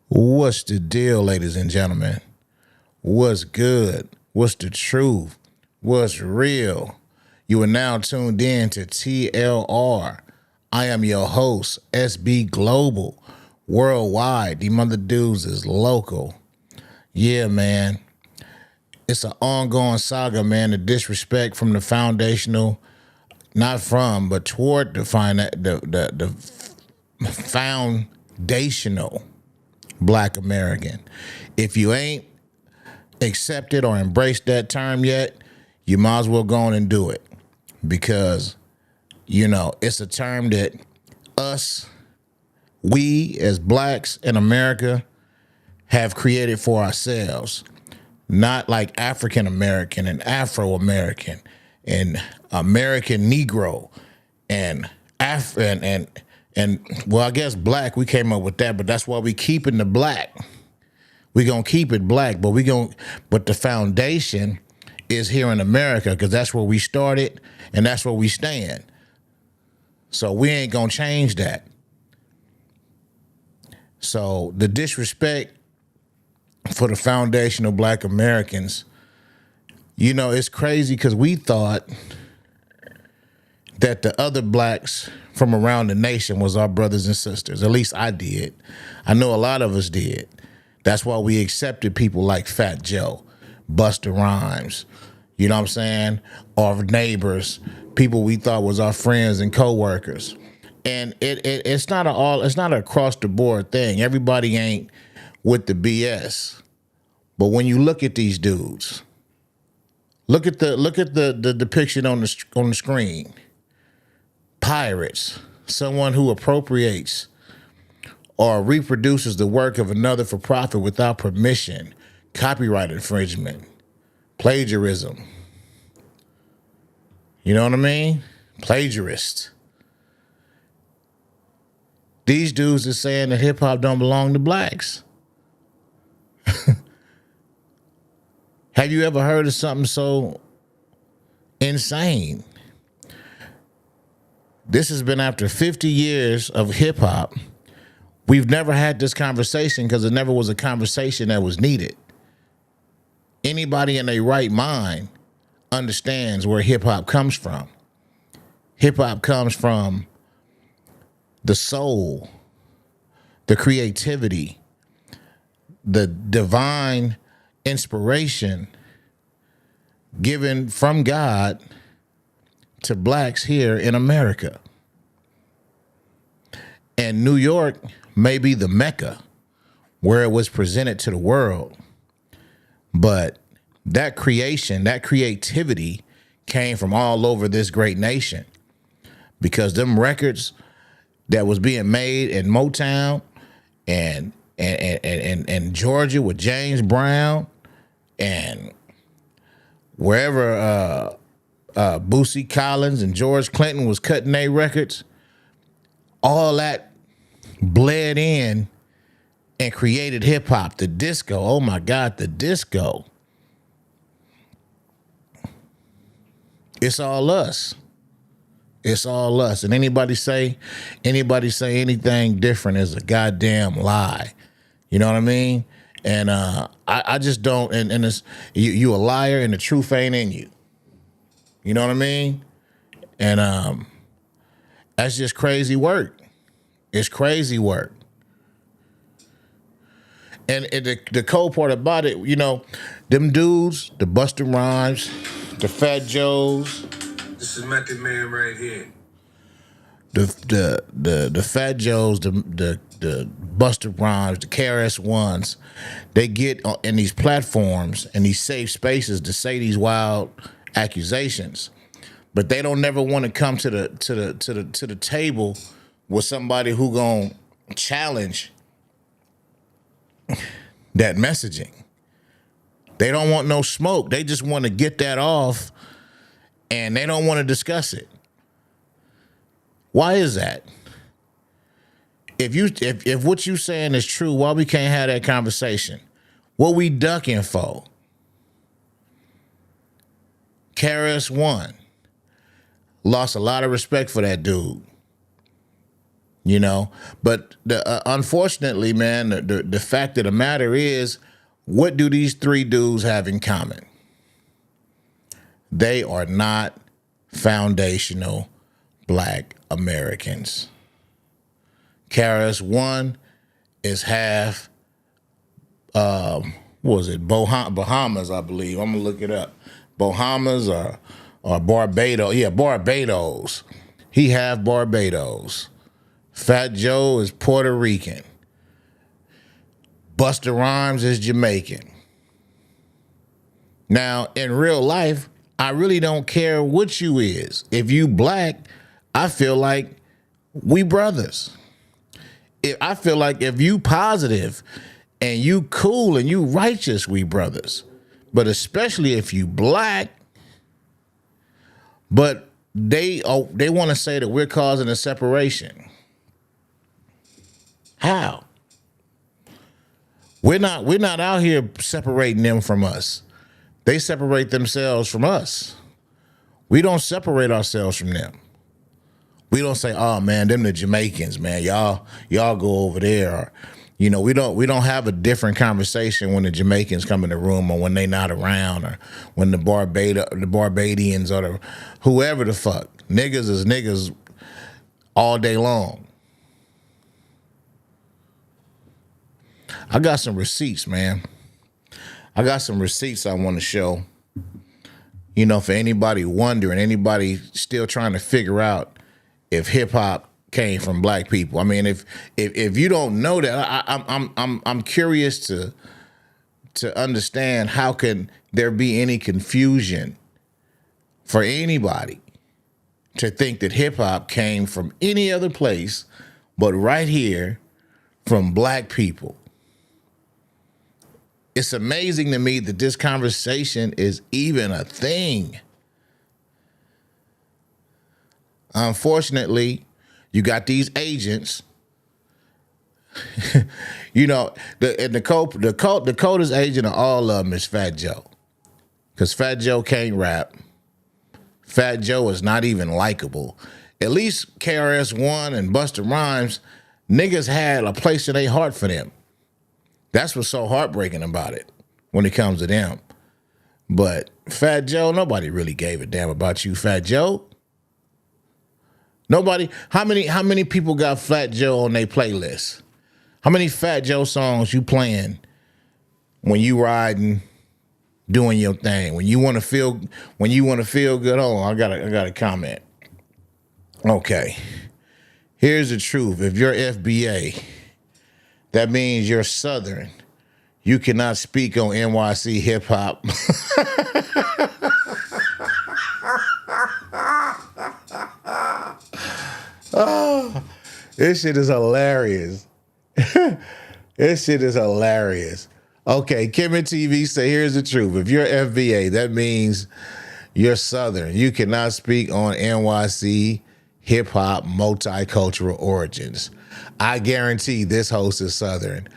What's the deal, ladies and gentlemen? What's good? What's the truth? What's real? You are now tuned in to TLR. I am your host, SB Global, worldwide. The mother dudes is local. Yeah, man. It's an ongoing saga, man. The disrespect from the foundational, not from, but toward the foundational Black American. If you ain't accepted or embraced that term yet, you might as well go on and do it, because it's a term that we as blacks in America have created for ourselves, not like African American and Afro American and American Negro and and well, I guess black, we came up with that, but that's why we keeping the black. We gonna keep it black, but the foundation is here in America, because that's where we started and that's where we stand. So we ain't gonna change that. So the disrespect for the foundational Black Americans, it's crazy, because we thought that the other blacks from around the nation was our brothers and sisters. At least I did. I know a lot of us did. That's why we accepted people like Fat Joe, BUSTA Rhymes, you know what I'm saying? Our neighbors, people we thought was our friends and coworkers. And it's not an across the board thing. Everybody ain't with the BS. But when you look at these dudes, look at the depiction on the screen. Pirates, someone who appropriates or reproduces the work of another for profit without permission, copyright infringement, plagiarism. You know what I mean? Plagiarist. These dudes are saying that hip hop don't belong to blacks. Have you ever heard of something so insane? This has been after 50 years of hip hop. We've never had this conversation because it never was a conversation that was needed. Anybody in their right mind understands where hip hop comes from. Hip hop comes from the soul, the creativity, the divine inspiration given from God to blacks here in America. And New York may be the Mecca where it was presented to the world. But that creation, that creativity came from all over this great nation, because them records that was being made in Motown and Georgia with James Brown and wherever Boosie Collins and George Clinton was cutting their records, all that bled in and created hip hop. The disco, oh my God, the disco. It's all us. It's all us. And anybody say anything different is a goddamn lie. You know what I mean? And I just don't. And it's you a liar, and the truth ain't in you. You know what I mean? And that's just crazy work. It's crazy work. And the cold part about it, them dudes, the Busta Rhymes, the Fat Joes. This is Method Man right here. The Fat Joes, the Busta Rhymes, the KRS-Ones, they get in these platforms and these safe spaces to say these wild accusations, but they don't never want to come to the table with somebody who gonna challenge that messaging. They don't want no smoke. They just want to get that off, and they don't want to discuss it. Why is that? If what you saying is true, why we can't have that conversation? What we ducking for? KRS-One lost a lot of respect for that dude. you know. But unfortunately, man, the fact of the matter is, what do these three dudes have in common? They are not foundational Black Americans. KRS-One is half, what was it, Bahamas, I believe. I'm going to look it up. Bahamas or Barbados. Yeah, Barbados. He half Barbados. Fat Joe is Puerto Rican. Busta Rhymes is Jamaican. Now, in real life, I really don't care what you is. If you Black, I feel like we brothers. I feel like if you positive and you cool and you righteous, we brothers. But especially if you Black, but they want to say that we're causing a separation. How? We're not out here separating them from us. They separate themselves from us. We don't separate ourselves from them. We don't say, "Oh man, them the Jamaicans, man. Y'all go over there." Or, you know, we don't have a different conversation when the Jamaicans come in the room or when they not around or when the Barbadians or the whoever the fuck. Niggas is niggas all day long. I got some receipts, man. I got some receipts I want to show. You know, for anybody wondering, anybody still trying to figure out if hip hop came from Black people. I mean, if you don't know that, I'm curious to understand how can there be any confusion for anybody to think that hip hop came from any other place but right here from Black people. It's amazing to me that this conversation is even a thing. Unfortunately, you got these agents. You know, the coldest agent of all of them is Fat Joe. Because Fat Joe can't rap. Fat Joe is not even likable. At least KRS-One and Busta Rhymes, niggas had a place in their heart for them. That's what's so heartbreaking about it when it comes to them. But Fat Joe, nobody really gave a damn about you, Fat Joe. Nobody. How many people got Fat Joe on their playlist? How many Fat Joe songs you playing when you riding, doing your thing? When you want to feel good. Hold on, I got a comment. Okay. Here's the truth. If you're FBA, that means you're Southern. You cannot speak on NYC hip hop. Oh, this shit is hilarious. This shit is hilarious. Okay, Kimmy TV say, here's the truth. If you're FBA, that means you're Southern. You cannot speak on NYC hip hop multicultural origins. I guarantee this host is Southern.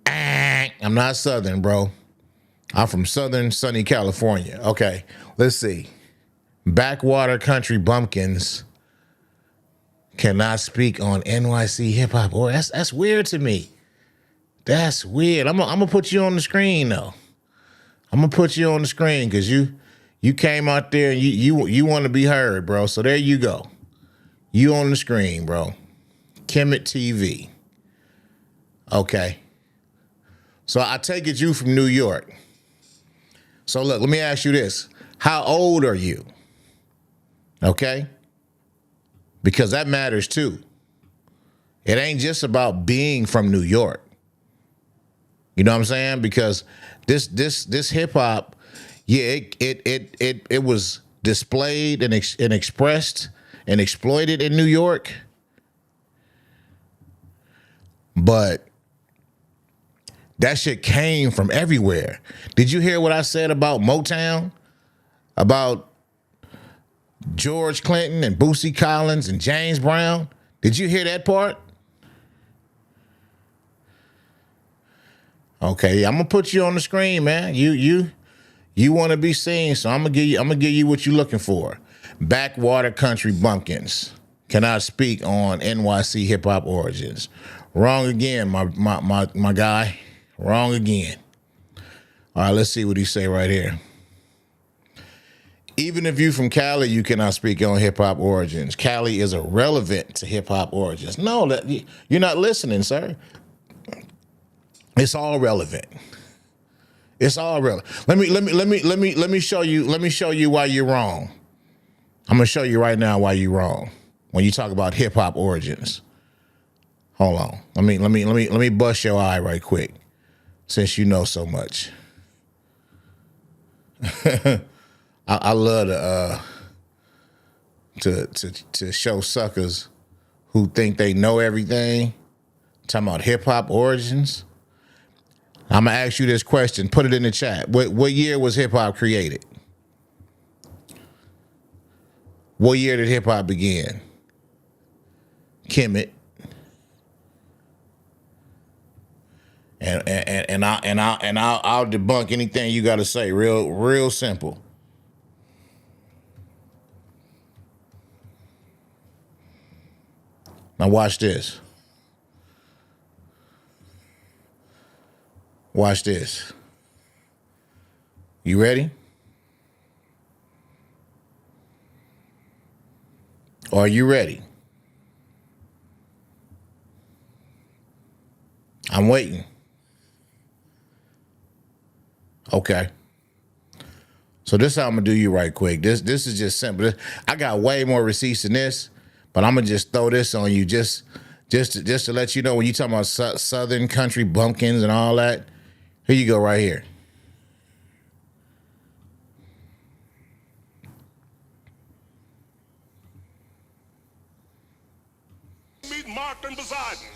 I'm not Southern, bro. I'm from Southern sunny California. Okay, let's see. Backwater country bumpkins cannot speak on NYC hip hop. Boy, that's weird to me. That's weird. I'm gonna put you on the screen though. I'm gonna put you on the screen because you came out there and you want to be heard, bro. So there you go. You on the screen, bro. Kemet TV. Okay. So I take it you from New York. So look, let me ask you this. How old are you? Okay? Because that matters too. It ain't just about being from New York. You know what I'm saying? Because this hip hop, yeah, it was displayed and expressed and exploited in New York. But that shit came from everywhere. Did you hear what I said about Motown? About George Clinton and Boosie Collins and James Brown? Did you hear that part? Okay, I'm gonna put you on the screen, man. You want to be seen, so I'm gonna give you what you're looking for. Backwater country bumpkins cannot speak on NYC hip hop origins. Wrong again, my guy. Wrong again. All right, let's see what he say right here. Even if you from Cali, you cannot speak on hip hop origins. Cali is irrelevant to hip hop origins. No, you're not listening, sir. It's all relevant. It's all relevant. Let me show you. Let me show you why you're wrong. I'm gonna show you right now why you're wrong when you talk about hip hop origins. Hold on. Let me bust your eye right quick, since you know so much. I love to show suckers who think they know everything. Talking about hip hop origins. I'm gonna ask you this question. Put it in the chat. What year was hip hop created? What year did hip hop begin? Kemet. And I'll debunk anything you gotta say. Real simple. Now watch this. Watch this. You ready? Are you ready? I'm waiting. Okay. So this is how I'm gonna do you right quick. This is just simple. I got way more receipts than this, but I'm gonna just throw this on you just to let you know when you talking about Southern country bumpkins and all that. Here you go right here. Meet Martin Poseidon.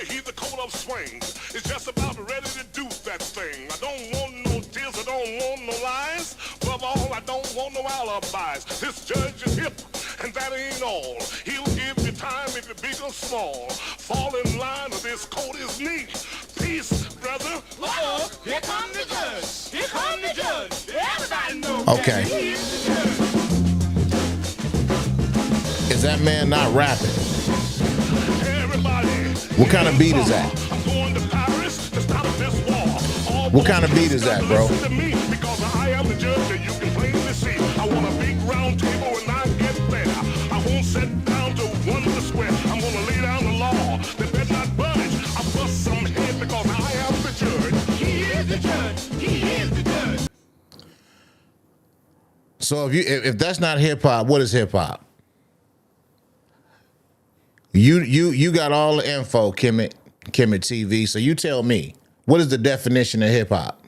He's the coat of swings. It's just about ready to do that thing. I don't want no tears, I don't want no lies. Above all, I don't want no alibis. This judge is hip, and that ain't all. He'll give you time if you're big or small. Fall in line or this coat is neat. Peace, brother. Uh-oh, here come the judge. Here come the judge. Everybody knows Okay. that he is the judge. Is that man not rapping? Everybody. What kind of beat is that? I'm going to Paris to stop this war. All What kind of beat is that, bro? listen to me, because I am the judge that you can plainly see. I want a big round table when I get there. I won't sit down to wonder square. I'm gonna lay down the law. They better not budge. I bust some head because I am the judge. He is the judge. He is the judge. So if that's not hip hop, what is hip hop? You got all the info, Kemet TV. So you tell me, what is the definition of hip hop?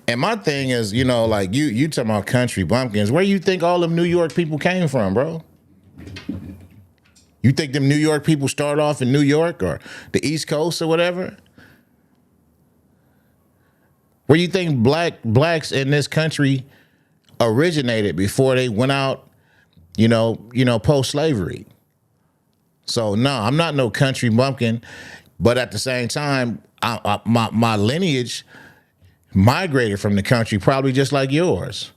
And my thing is, like you talking about country bumpkins. Where you think all them New York people came from, bro? You think them New York people start off in New York or the East Coast or whatever? Where you think blacks in this country originated before they went out, post-slavery? So no, I'm not no country bumpkin, but at the same time, my lineage migrated from the country, probably just like yours.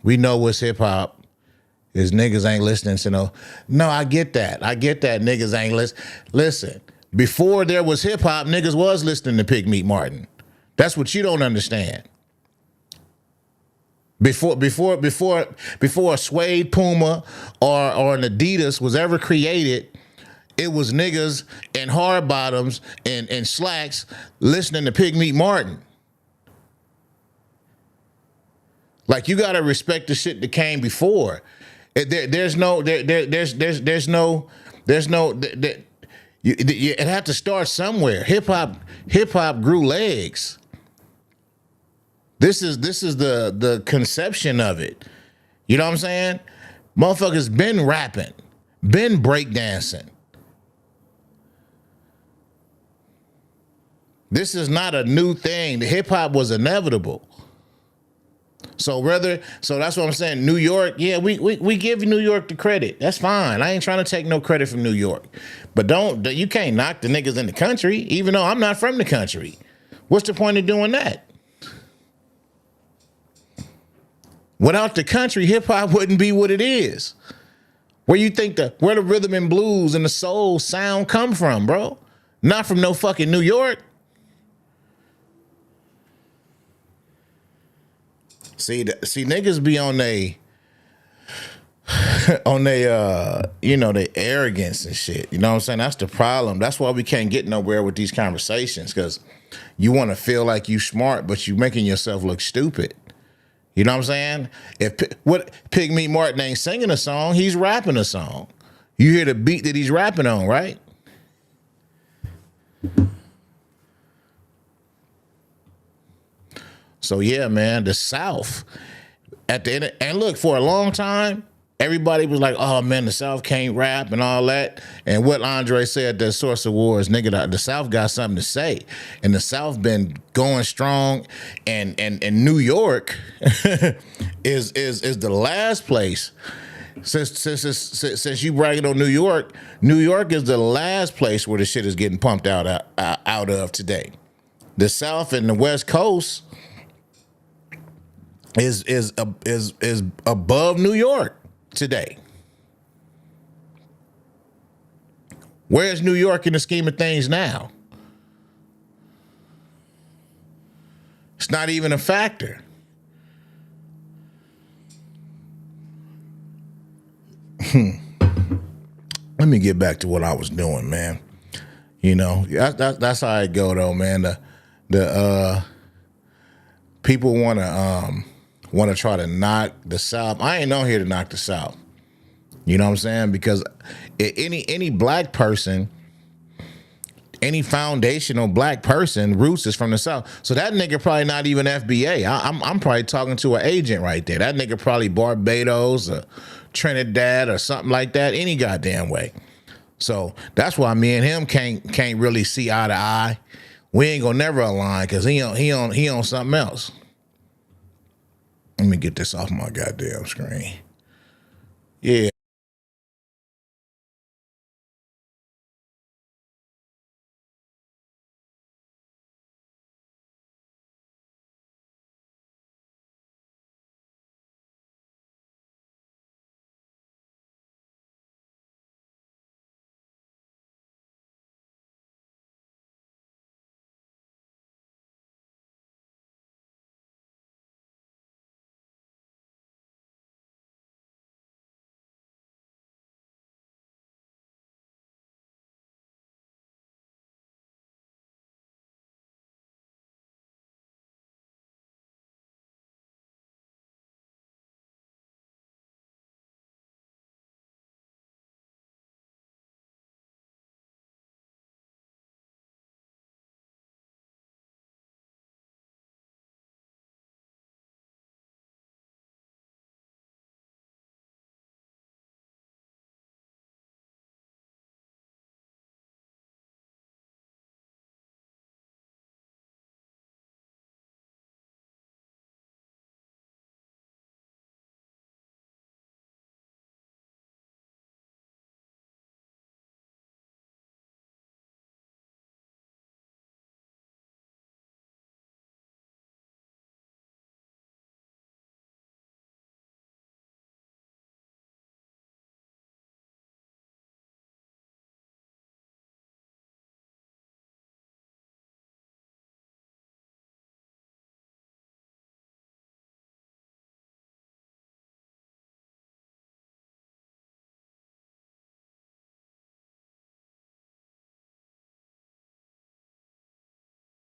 We know what's hip hop is. Niggas ain't listening to no. I get that. Niggas ain't listen. Before there was hip hop, niggas was listening to Pig Meat Martin. That's what you don't understand. Before a suede Puma or an Adidas was ever created, it was niggas in hard bottoms and slacks listening to Pig Meat Martin. Like, you gotta respect the shit that came before. It had to start somewhere. Hip hop grew legs. This is the conception of it. You know what I'm saying? Motherfuckers been rapping, been breakdancing. This is not a new thing. The hip hop was inevitable. So that's what I'm saying. New York, yeah, we give New York the credit. That's fine. I ain't trying to take no credit from New York. But you can't knock the niggas in the country, even though I'm not from the country. What's the point of doing that? Without the country, hip hop wouldn't be what it is. Where the rhythm and blues and the soul sound come from, bro? Not from no fucking New York. See, niggas be on they their arrogance and shit. You know what I'm saying? That's the problem. That's why we can't get nowhere with these conversations, because you want to feel like you smart, but you making yourself look stupid. You know what I'm saying? If Pygmy Martin ain't singing a song, he's rapping a song. You hear the beat that he's rapping on, right? So yeah, man, the South at the end, and look, for a long time, everybody was like, "Oh man, the South can't rap and all that." And what Andre said at the Source Awards, nigga, the South got something to say, and the South been going strong, and New York is the last place. Since you bragging on New York is the last place where the shit is getting pumped out of today. The South and the West Coast is above New York today. Where's New York in the scheme of things now? It's not even a factor. Let me get back to what I was doing, man. You know, that's how it go though, man. The people want to try to knock the South. I ain't on here to knock the South. You know what I'm saying? Because any black person, any foundational black person, roots is from the South. So that nigga probably not even FBA. I'm probably talking to an agent right there. That nigga probably Barbados or Trinidad or something like that. Any goddamn way. So that's why me and him can't really see eye to eye. We ain't gonna never align because he on something else. Let me get this off my goddamn screen. Yeah.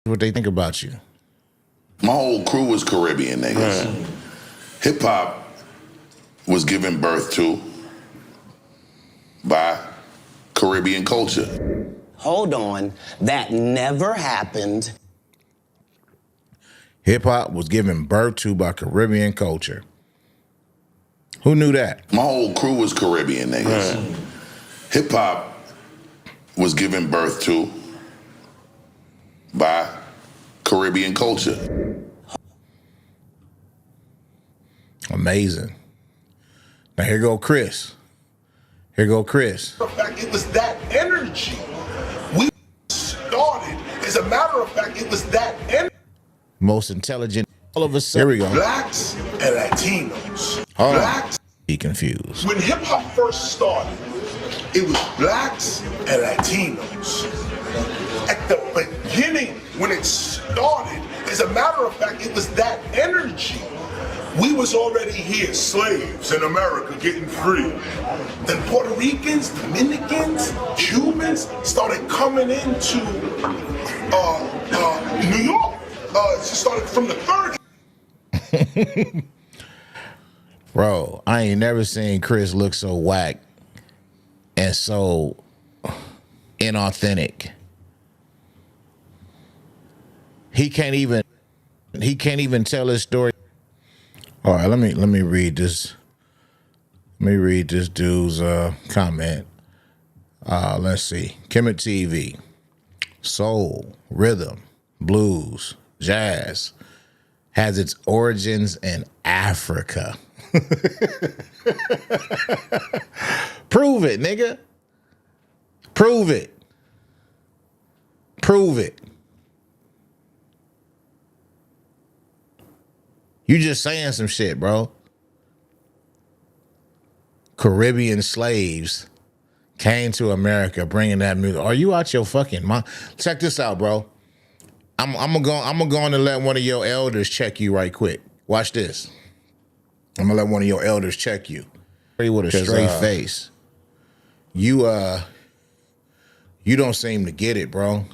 What they think about you. My whole crew was Caribbean niggas. Right. Hip hop was given birth to by Caribbean culture. Hold on, that never happened. Hip hop was given birth to by Caribbean culture. Who knew that? My whole crew was Caribbean niggas. Right. Hip hop was given birth to by Caribbean culture. Amazing. Now here go Chris. Here go Chris. In fact, it was that energy. We started. As a matter of fact, it was that energy. Most intelligent. All of a sudden. Here we go. Blacks and Latinos. Hold Blacks. Be confused. When hip hop first started, it was blacks and Latinos. At the beginning, when it started, as a matter of fact, it was that energy. We was already here, slaves in America getting free. Then Puerto Ricans, Dominicans, Cubans started coming into New York. It started from the 30s. Bro, I ain't never seen Chris look so whack and so inauthentic. He can't even tell his story. All right, let me read this. Let me read this dude's comment. Let's see. Kemet TV. Soul, rhythm, blues, jazz has its origins in Africa. Prove it, nigga. Prove it. Prove it. You just saying some shit, bro. Caribbean slaves came to America bringing that music. Are you out your fucking mind? Check this out, bro. I'm gonna go on and let one of your elders check you right quick. Watch this. I'm gonna let one of your elders check you. With a straight face. You don't seem to get it, bro.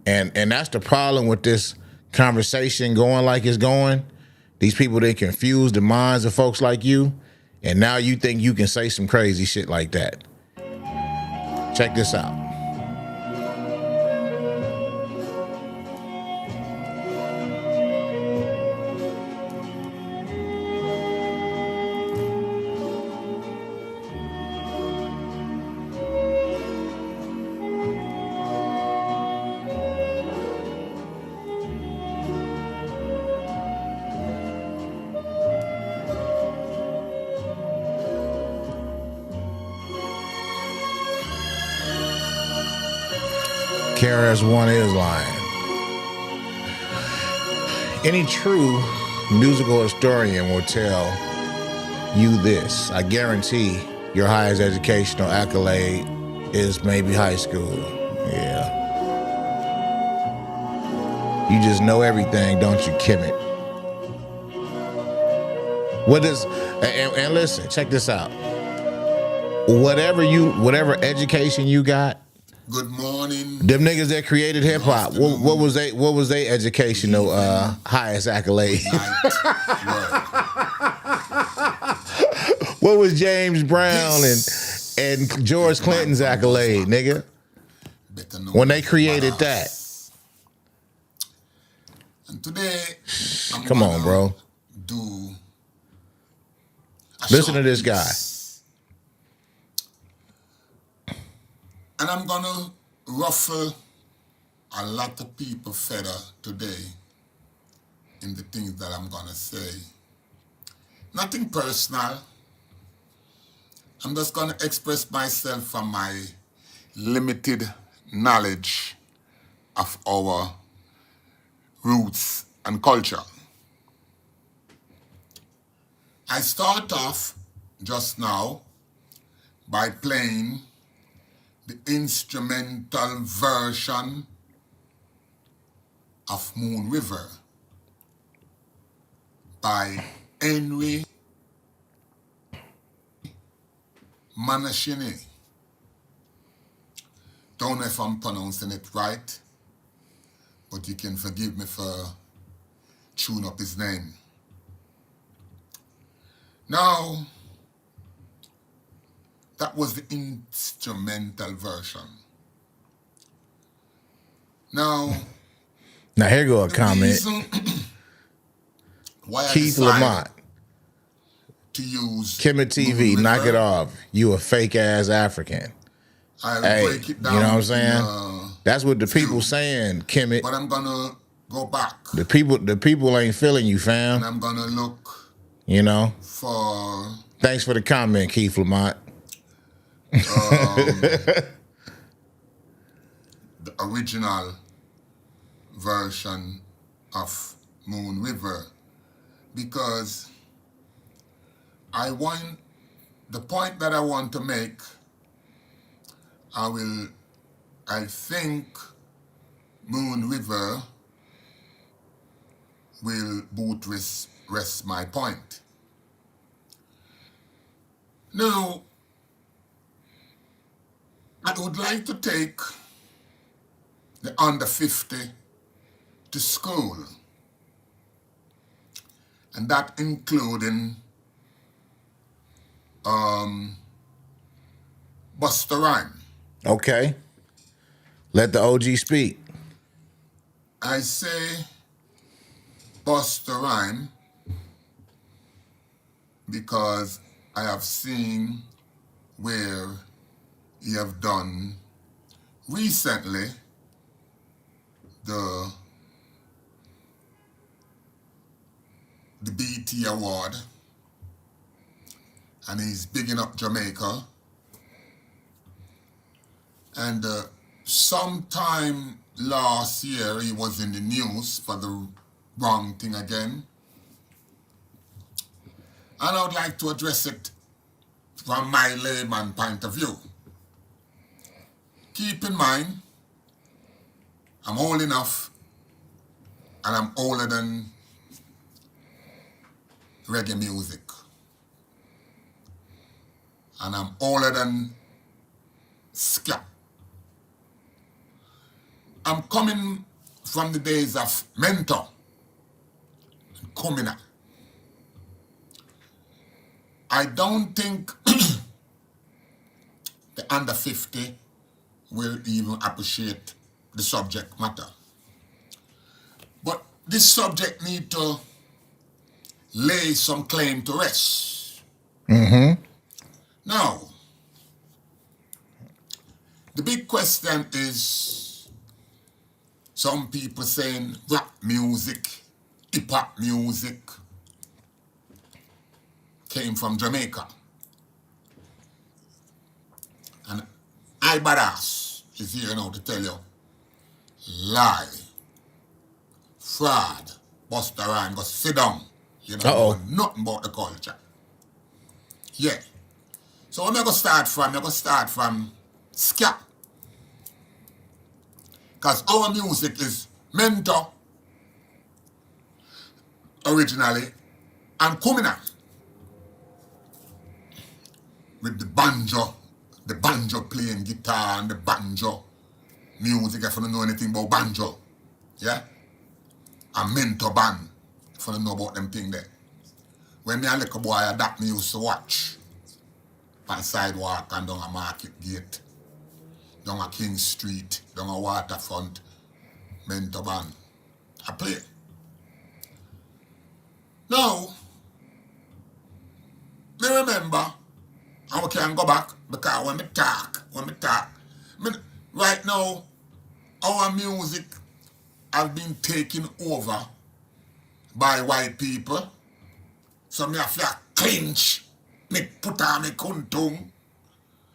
And that's the problem with this conversation going like it's going. These people, they confuse the minds of folks like you, and now you think you can say some crazy shit like that. Check this out. KRS-One is lying. Any true musical historian will tell you this. I guarantee your highest educational accolade is maybe high school. Yeah. You just know everything, don't you, Kemet? What is, and listen, check this out. Whatever education you got, good morning. them niggas that created hip hop, what was they educational highest accolade? What was James Brown and George Clinton's accolade, nigga? When they created that. And today, come on, bro. Listen to this guy. And I'm gonna ruffle a lot of people feather today in the things that I'm gonna say. Nothing personal. I'm just gonna express myself from my limited knowledge of our roots and culture. I start off just now by playing the instrumental version of Moon River by Henry Manashini. Don't know if I'm pronouncing it right, but you can forgive me for chewing up his name. Now, that was the instrumental version. Now here go a comment. Keith Lamont. To use Kemet TV, knock it off. You a fake ass African. I'll hey, break it down. You know what I'm saying? That's what the people saying, Kemet. But I'm gonna go back. The people ain't feeling you, fam. And I'm gonna look, you know, for. Thanks for the comment, Keith Lamont. The original version of Moon River, because the point that I want to make, I think Moon River will rest my point. Now, I would like to take the under 50 to school, and that including Busta Rhyme. Okay. Let the OG speak. I say Busta Rhyme because I have seen where he have done recently the BET Award, and he's bigging up Jamaica. And sometime last year he was in the news for the wrong thing again. And I would like to address it from my layman point of view. Keep in mind, I'm old enough and I'm older than reggae music. And I'm older than ska. I'm coming from the days of Mentor and Kumina. I don't think the under 50 will even appreciate the subject matter. But this subject need to lay some claim to rest. Mm-hmm. Now, the big question is, some people saying rap music, hip-hop music came from Jamaica. And I badass is here now to tell you, lie, fraud, Busta Rhyme, go sit down. You know nothing about the culture. Yeah. So I'm going to start from ska. Because our music is Mentor originally and Kumina with the banjo playing guitar and the banjo music, if you don't know anything about banjo. Yeah? A Mentor band, if you don't know about them thing there. When me a little boy, that me used to watch on sidewalk and down a market gate, down a King Street, down a waterfront, Mentor band. I play. Now, me remember, and we can go back, because when me talk, right now, our music has been taken over by white people. So me have to clinch, me put on me kuntung,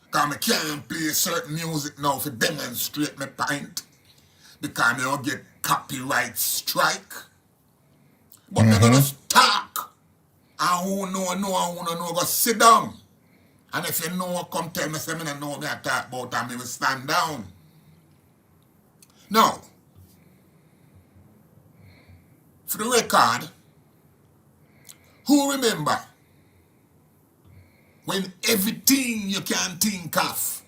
because me can't play certain music now to demonstrate my point, because me don't get copyright strike. But me gonna talk, and who know, go sit down. And if you know, come tell me, say me don't know me I talk about, and me will stand down. Now, for the record, who remember when everything you can think of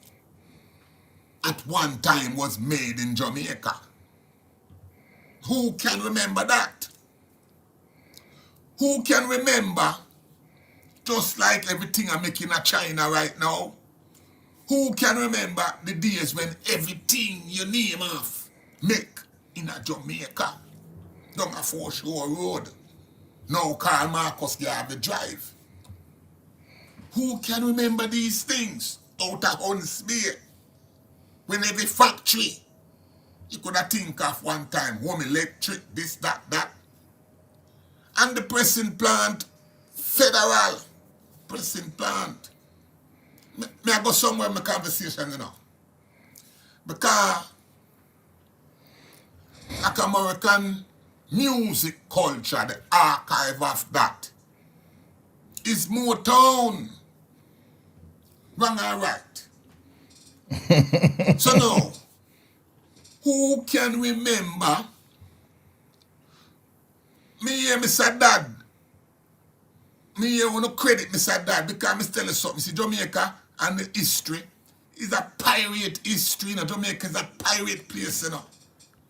at one time was made in Jamaica? Who can remember that? Who can remember, just like everything I'm making in China right now, who can remember the days when everything you name off make in a Jamaica, down a Foreshore Road? Now Karl Marcus Garvey Drive. Who can remember these things out of Hunts Bay? When every factory You could have think of one time, home electric, this, that. And the pressing plant, federal pressing plant. May I go somewhere in my conversation, you know? Because like American music culture, the archive of that is Motown. Wrong or right? So now, who can remember me hear Mr. Dad? Me hear want to credit Mr. Dad because I'm telling you something. See, Jamaica and the history is a pirate history. You know, Jamaica is a pirate place, you know.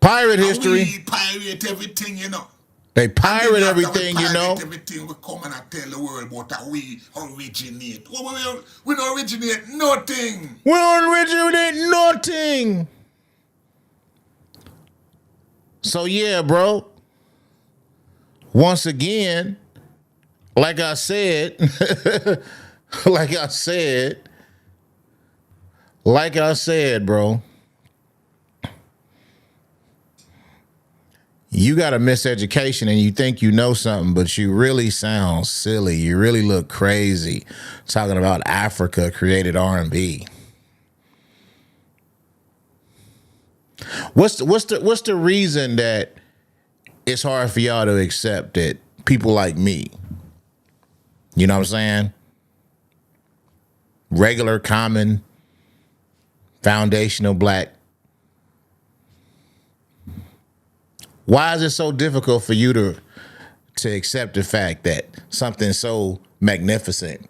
Pirate And history. we pirate everything, you know. They pirate And then after everything, we you know. pirate everything, we come and I tell the world about how we originate. We don't originate nothing. We don't originate nothing. So yeah, bro. Once again, like I said, bro. You got a miseducation and you think you know something, but you really sound silly. You really look crazy talking about Africa created R&B. What's the reason that it's hard for y'all to accept that people like me, you know what I'm saying? Regular, common, foundational black. Why is it so difficult for you to accept the fact that something so magnificent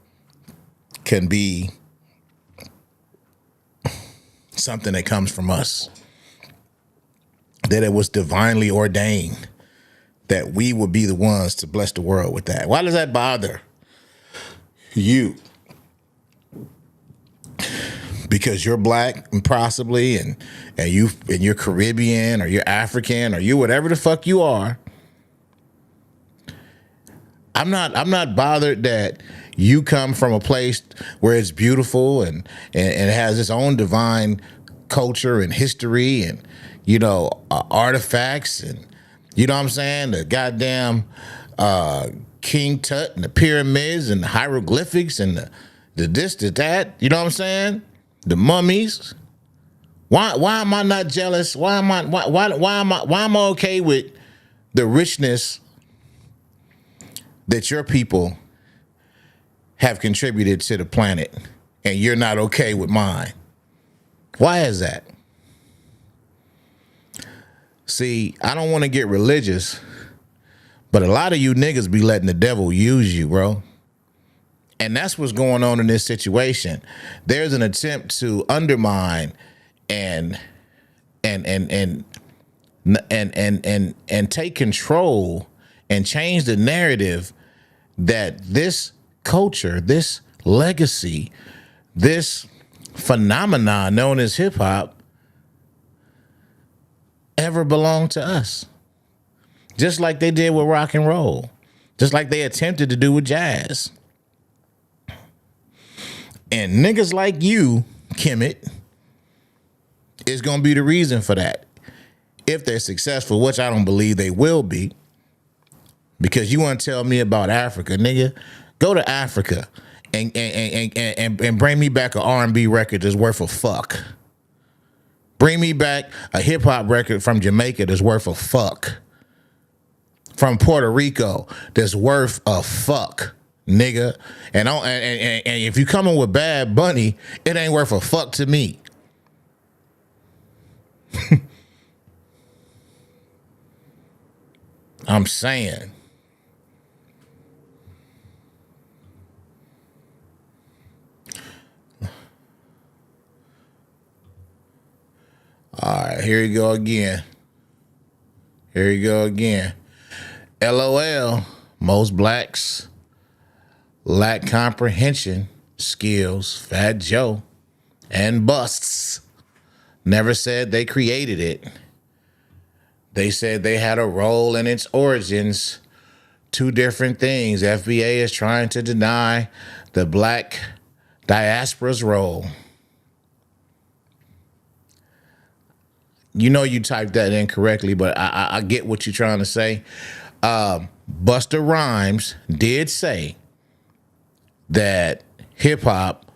can be something that comes from us? That it was divinely ordained that we would be the ones to bless the world with that. Why does that bother you? Because you're black and possibly and you're Caribbean or you're African or you whatever the fuck you are. I'm not bothered that you come from a place where it's beautiful and it has its own divine culture and history and artifacts and you know what I'm saying, the goddamn King Tut and the pyramids and the hieroglyphics and the this, the that, you know what I'm saying? The mummies. Why am I not jealous? Why am I okay with the richness that your people have contributed to the planet and you're not okay with mine? Why is that? See, I don't want to get religious, but a lot of you niggas be letting the devil use you, bro. And that's what's going on in this situation. There's an attempt to undermine and take control and change the narrative that this culture, this legacy, this phenomenon known as hip hop ever belonged to us. Just like they did with rock and roll. Just like they attempted to do with jazz. And niggas like you, Kemet, is going to be the reason for that. If they're successful, which I don't believe they will be. Because you want to tell me about Africa, nigga. Go to Africa and bring me back an R&B record that's worth a fuck. Bring me back a hip hop record from Jamaica that's worth a fuck. From Puerto Rico that's worth a fuck, nigga. And if you coming with Bad Bunny, it ain't worth a fuck to me. I'm saying. All right, here you go again. LOL, most blacks lack comprehension skills. Fat Joe and busts never said they created it. They said they had a role in its origins. Two different things. FBA is trying to deny the black diaspora's role. you know you typed that incorrectly, but I get what you're trying to say. Busta Rhymes did say that hip-hop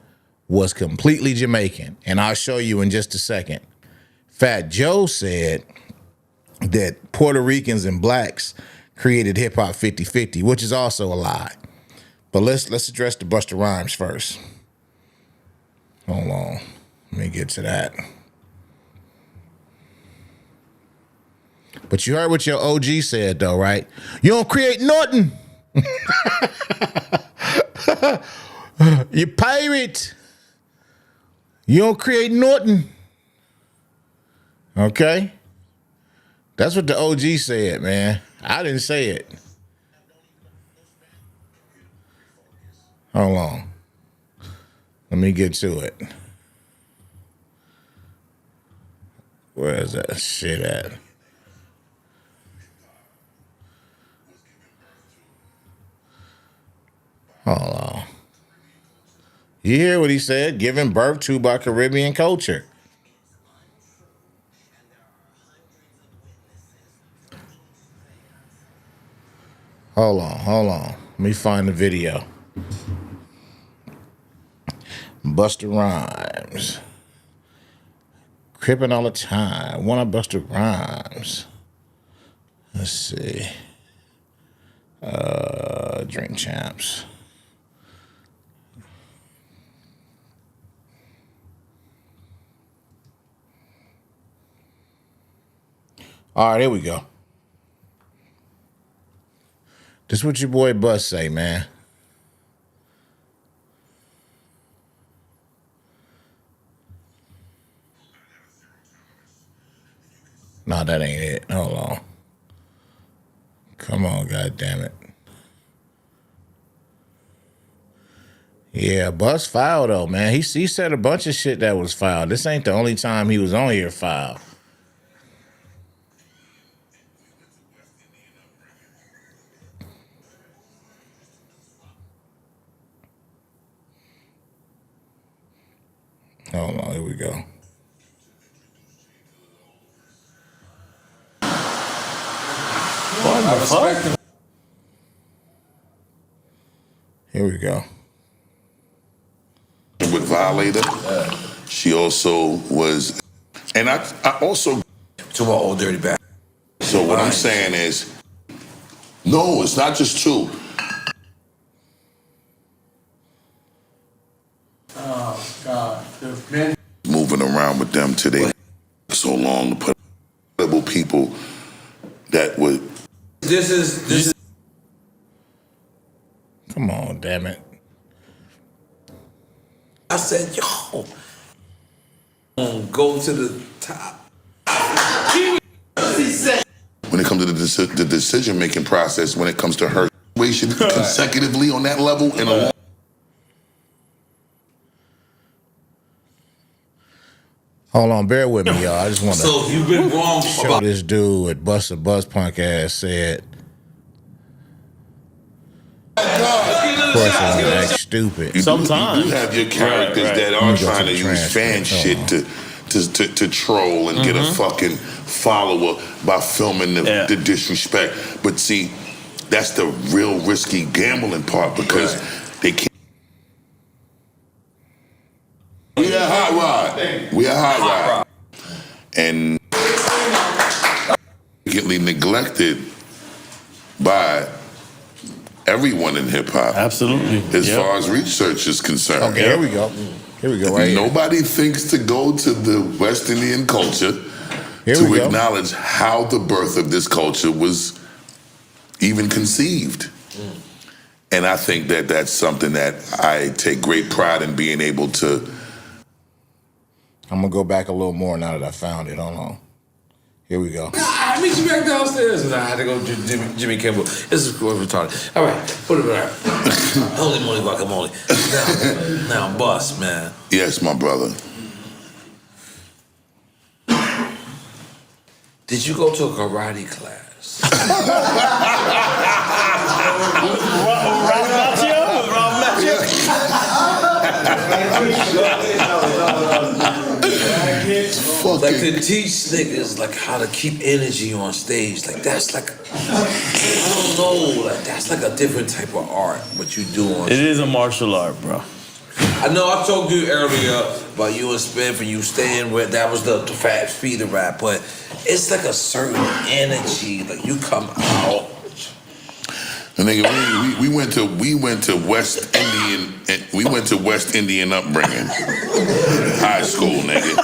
was completely Jamaican, and I'll show you in just a second. Fat Joe said that Puerto Ricans and blacks created hip-hop 50-50, which is also a lie. But let's address the Busta Rhymes first. Hold on. Let me get to that. But you heard what your OG said, though, right? You don't create nothing. You pirate. You don't create nothing. Okay? That's what the OG said, man. I didn't say it. Hold on. Let me get to it. Where is that shit at? Hold on. You hear what he said? Giving birth to by Caribbean culture. Hold on. Let me find the video. Busta Rhymes. Crippin' all the time. One of Busta Rhymes. Let's see. Drink Champs. All right, here we go. This is what your boy Bus say, man. No, that ain't it. Hold on. Come on, goddammit. Yeah, Bus foul though, man. He said a bunch of shit that was foul. This ain't the only time he was on here foul. Hold on, here we go. What the fuck? Here we go. With Violator, she also was, and I also To my old dirty back. So what I'm saying is, no, it's not just two. Oh God, the men Moving around with them today so long to put incredible people that would. This is. Come on, damn it. I said, yo, go to the top. He said. When it comes to the decision-making process, when it comes to her situation consecutively on that level in a long. Hold on, bear with me, y'all. I just want to So you've been wrong show about this dude what Busta Buzz Punk ass said. Of course, I'm act stupid. Sometimes. You have your characters that are trying to use fan shit to troll and get a fucking follower by filming the disrespect. But see, that's the real risky gambling part because they can't. We a hot rod. We a hot rod. And neglected by everyone in hip hop. Absolutely. As far as research is concerned. Okay, here we go. Here we go. Right Nobody thinks to go to the West Indian culture to acknowledge how the birth of this culture was even conceived. And I think that that's something that I take great pride in being able to. I'm going to go back a little more now that I found it. Hold on. Here we go. I meet you back downstairs, and I had to go to Jimmy Kimmel. This is retarded. All right, put it back. Holy moly, guacamole. Now, Bus, man. Yes, my brother. Did you go to a karate class? fucking... Like to teach niggas like how to keep energy on stage. Like that's like, I don't know, like that's like a different type of art, what you do on It is a martial art, bro. I know I told you earlier about you and Smith and you staying with, that was the fat speeder rap, but it's like a certain energy, like you come out. And nigga, we went to West Indian, we went to West Indian upbringing, high school, nigga,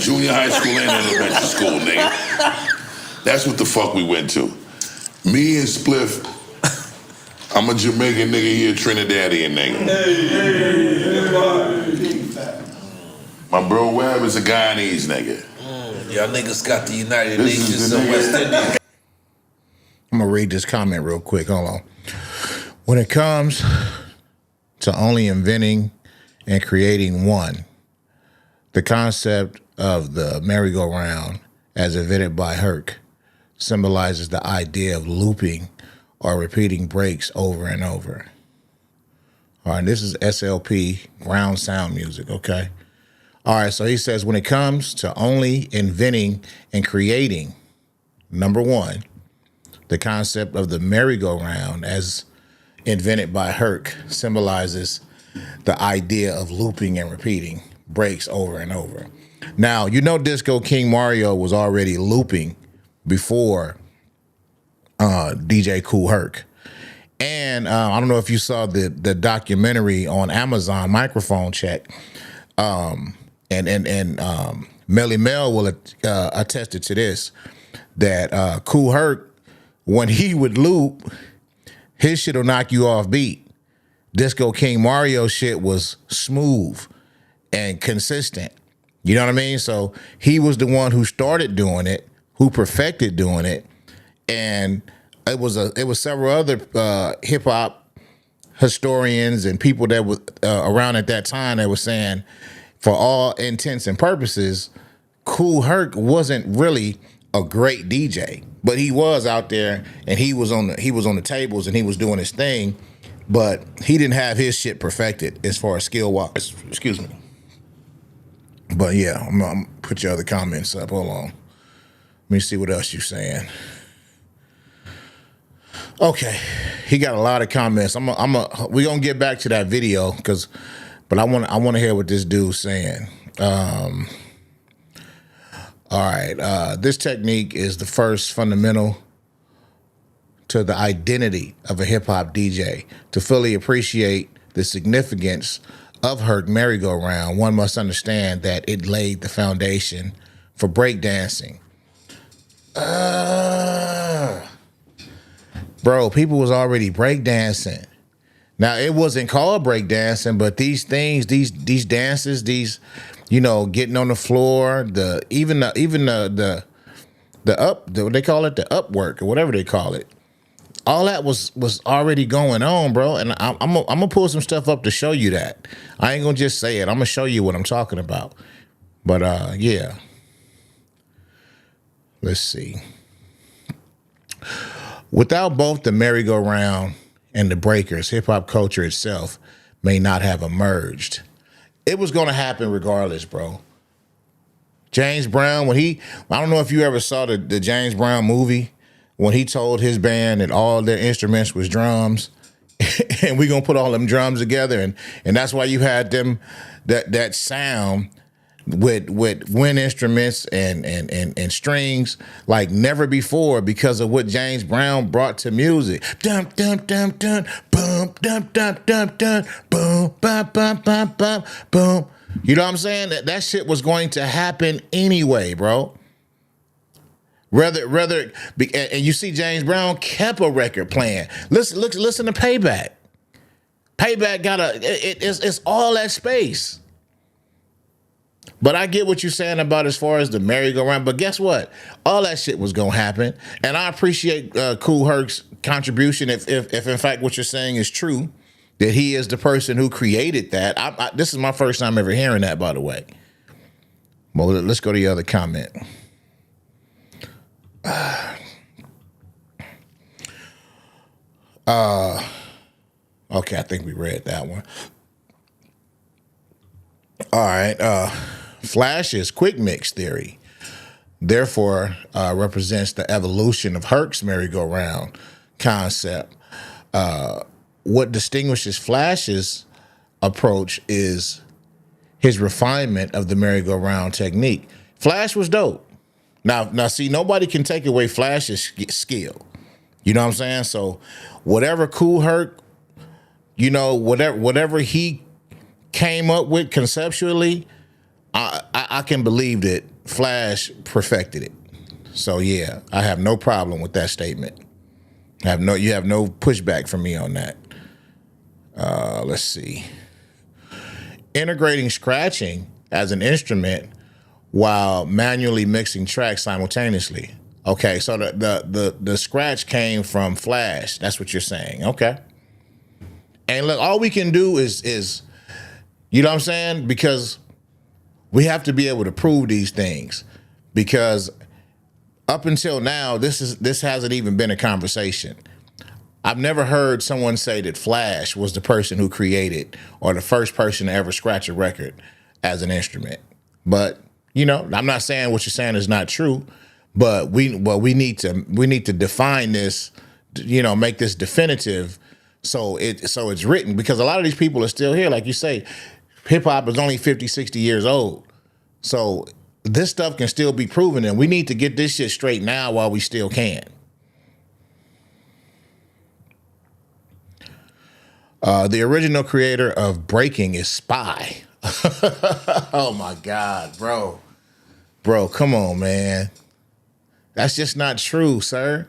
junior high school and elementary school, nigga. That's what the fuck we went to. Me and Spliff, I'm a Jamaican nigga here, Trinidadian nigga. My bro Webb is a Guyanese nigga. Y'all niggas got the United Nations of West Indies. I'm gonna read this comment real quick. Hold on. When it comes to only inventing and creating one, the concept of the merry-go-round, as invented by Herc, symbolizes the idea of looping or repeating breaks over and over. All right, this is SLP, ground sound music, okay? All right, so he says, when it comes to only inventing and creating, number one, the concept of the merry-go-round, as invented by Herc, symbolizes the idea of looping and repeating breaks over and over. Now, you know Disco King Mario was already looping before DJ Kool Herc. And I don't know if you saw the documentary on Amazon, Microphone Check, and Melly Mel will attested to this, that Kool Herc, when he would loop, his shit will knock you off beat. Disco King Mario shit was smooth and consistent. You know what I mean? So he was the one who started doing it, who perfected doing it, and it was several other hip hop historians and people that were around at that time that were saying, for all intents and purposes, Kool Herc wasn't really a great DJ, but he was out there and he was on the tables and he was doing his thing, but he didn't have his shit perfected as far as skill wise. Excuse me. But yeah, I'm gonna put your other comments up. Hold on. Let me see what else you're saying. Okay, he got a lot of comments. We're gonna get back to that video but I want to hear what this dude's saying. All right, this technique is the first fundamental to the identity of a hip-hop DJ. To fully appreciate the significance of Herc merry-go-round, one must understand that it laid the foundation for breakdancing. Bro, people was already breakdancing. Now, it wasn't called breakdancing, but these things, these dances, these, you know, getting on the floor, what they call it, the upwork or whatever they call it. All that was already going on, bro. And I'm gonna pull some stuff up to show you that. I ain't gonna just say it. I'm gonna show you what I'm talking about. But yeah. Let's see. Without both the merry-go-round and the breakers, hip-hop culture itself may not have emerged. It was going to happen regardless, bro. James Brown, I don't know if you ever saw the James Brown movie, when he told his band that all their instruments was drums, and we going to put all them drums together, and that's why you had them, that sound with wind instruments and strings like never before, because of what James Brown brought to music. Dum dum dum dum boom dum dum dum dum boom bum bum bum bum boom. You know what I'm saying? That shit was going to happen anyway, bro. And you see James Brown kept a record playing. Listen to Payback. Payback got it's all that space. But I get what you're saying about as far as the merry-go-round. But guess what? All that shit was going to happen. And I appreciate Kool Herc's contribution if in fact what you're saying is true, that he is the person who created that. This is my first time ever hearing that, by the way. Well, let's go to the other comment. Okay, I think we read that one. All right. Flash's quick mix theory, therefore, represents the evolution of Herc's merry-go-round concept. What distinguishes Flash's approach is his refinement of the merry-go-round technique. Flash was dope. Now, see, nobody can take away Flash's skill. You know what I'm saying? So, whatever Kool Herc, you know, whatever he came up with conceptually, I can believe that Flash perfected it. So yeah, I have no problem with that statement. You have no pushback from me on that. Let's see. Integrating scratching as an instrument while manually mixing tracks simultaneously. Okay, so the scratch came from Flash. That's what you're saying. Okay. And look, all we can do is you know what I'm saying? Because we have to be able to prove these things. Because up until now, this hasn't even been a conversation. I've never heard someone say that Flash was the person who created or the first person to ever scratch a record as an instrument. But, you know, I'm not saying what you're saying is not true, but we need to define this, you know, make this definitive so it's written, because a lot of these people are still here. Like you say, hip hop is only 50, 60 years old. So this stuff can still be proven, and we need to get this shit straight now while we still can. The original creator of breaking is Spy. Oh my God, bro. Bro, come on, man. That's just not true, sir.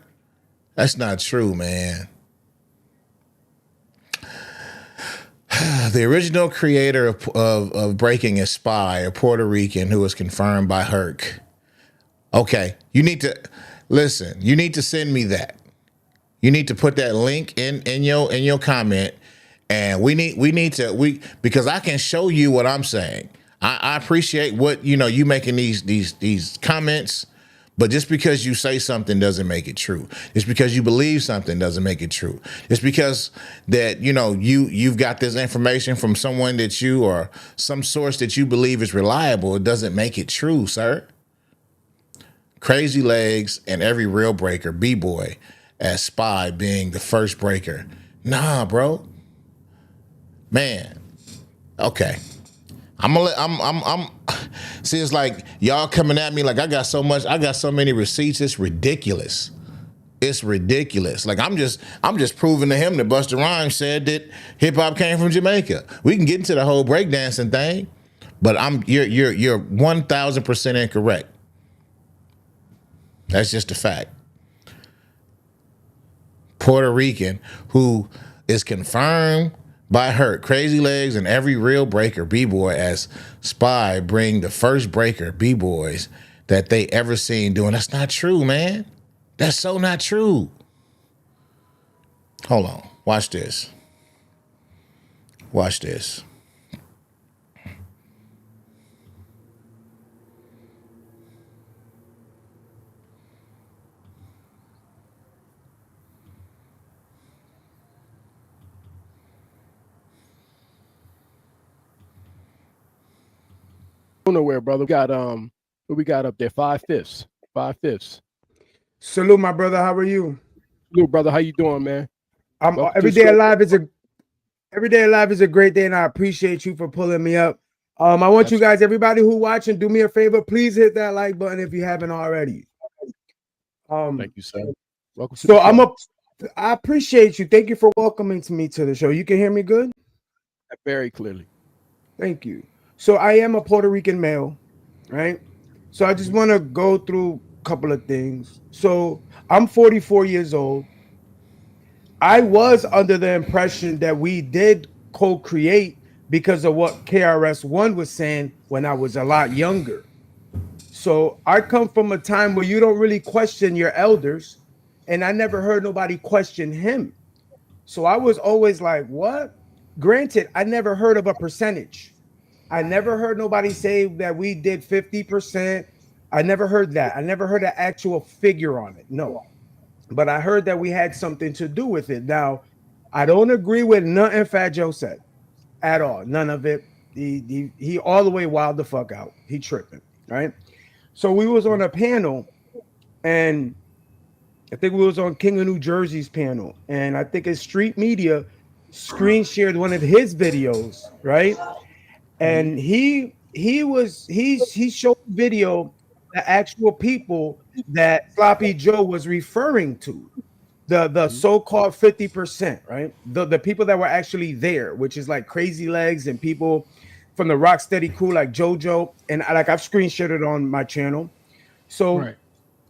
That's not true, man. The original creator of breaking is Spy, a Puerto Rican who was confirmed by Herc. Okay, you need to listen. You need to send me that. You need to put that link in your comment, and we need to because I can show you what I'm saying. I appreciate what you making these comments. But just because you say something doesn't make it true. Just because you believe something doesn't make it true. Just because that, you've got this information from someone that you or some source that you believe is reliable, it doesn't make it true, sir. Crazy Legs and every real breaker, B-Boy, as Spy being the first breaker. Nah, bro. Man. Okay. See, it's like y'all coming at me like I got so many receipts. It's ridiculous. It's ridiculous. Like I'm just proving to him that Busta Rhymes said that hip hop came from Jamaica. We can get into the whole breakdancing thing, but you're 1,000% incorrect. That's just a fact. Puerto Rican who is confirmed by Herc, Crazy Legs, and every real breaker, B-Boy, as Spy bring the first breaker, B-Boys, that they ever seen doing. That's not true, man. That's so not true. Hold on. Watch this. Watch this. Nowhere, brother. We got up there 5/5. 5/5. Salute, my brother. How are you? Salute, brother. How you doing, man? Every day alive is a great day, and I appreciate you for pulling me up. I want you guys, everybody who watching, do me a favor. Please hit that like button if you haven't already. Thank you, sir. Welcome. So I appreciate you. Thank you for welcoming me to the show. You can hear me good? Very clearly. Thank you. So I am a Puerto Rican male, right? So I just want to go through a couple of things. So I'm 44 years old. I was under the impression that we did co-create because of what KRS-One was saying when I was a lot younger. So I come from a time where you don't really question your elders, and I never heard nobody question him. So I was always like, what? Granted, I never heard of a percentage. I never heard nobody say that we did 50%. I never heard that. I never heard an actual figure on it. No. But I heard that we had something to do with it. Now, I don't agree with nothing Fat Joe said at all. None of it. he all the way wild the fuck out. He tripping, right? So we was on a panel, and I think we was on King of New Jersey's panel, and I think his street media screen shared one of his videos, right? And he showed video the actual people that Sloppy Joe was referring to, the so-called 50%, right? The people that were actually there, which is like Crazy Legs and people from the Rocksteady crew like JoJo, and I've screenshot it on my channel. So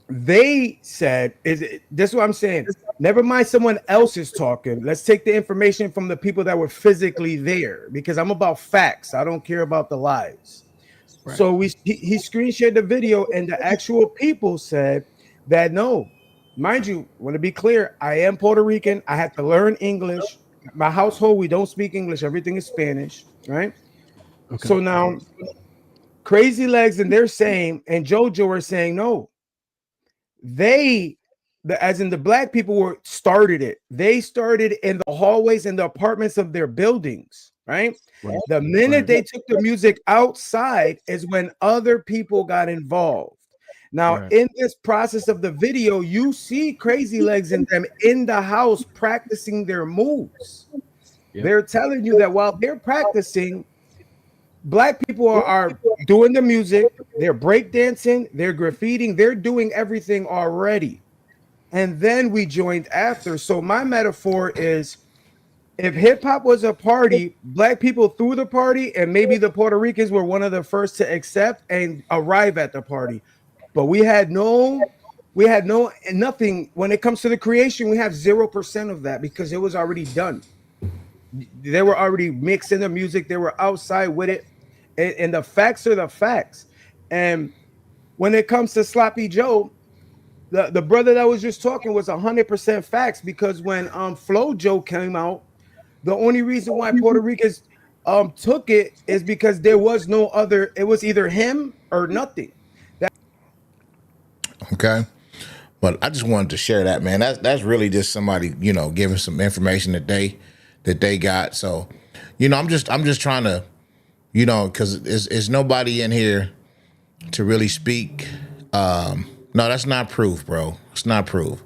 they said, this is what I'm saying. Never mind someone else is talking. Let's take the information from the people that were physically there, because I'm about facts. I don't care about the lies. So he screenshot the video, and the actual people said that no, mind you, want to be clear, I am Puerto Rican. I had to learn English. My household, we don't speak English. Everything is Spanish, right? Okay. So now Crazy Legs and they're saying, and JoJo are saying no. As in the black people started it. They started in the hallways and the apartments of their buildings, right? The minute they took the music outside is when other people got involved. Now, in this process of the video, you see Crazy Legs and them in the house practicing their moves. They're telling you that while they're practicing, black people are doing the music, they're breakdancing, they're graffitiing, they're doing everything already. And then we joined after. So my metaphor is, if hip hop was a party, black people threw the party, and maybe the Puerto Ricans were one of the first to accept and arrive at the party. But we had nothing when it comes to the creation. We have 0% of that because it was already done. They were already mixing the music, they were outside with it, and the facts are the facts. And when it comes to Sloppy Joe, the brother that was just talking was 100% facts, because when Flo Joe came out, the only reason why Puerto Ricans took it is because there was no other. It was either him or nothing. Okay. But I just wanted to share that, man. That's really just somebody, giving some information that they got. So, I'm just trying to, because it's nobody in here to really speak. No, that's not proof, bro. It's not proof.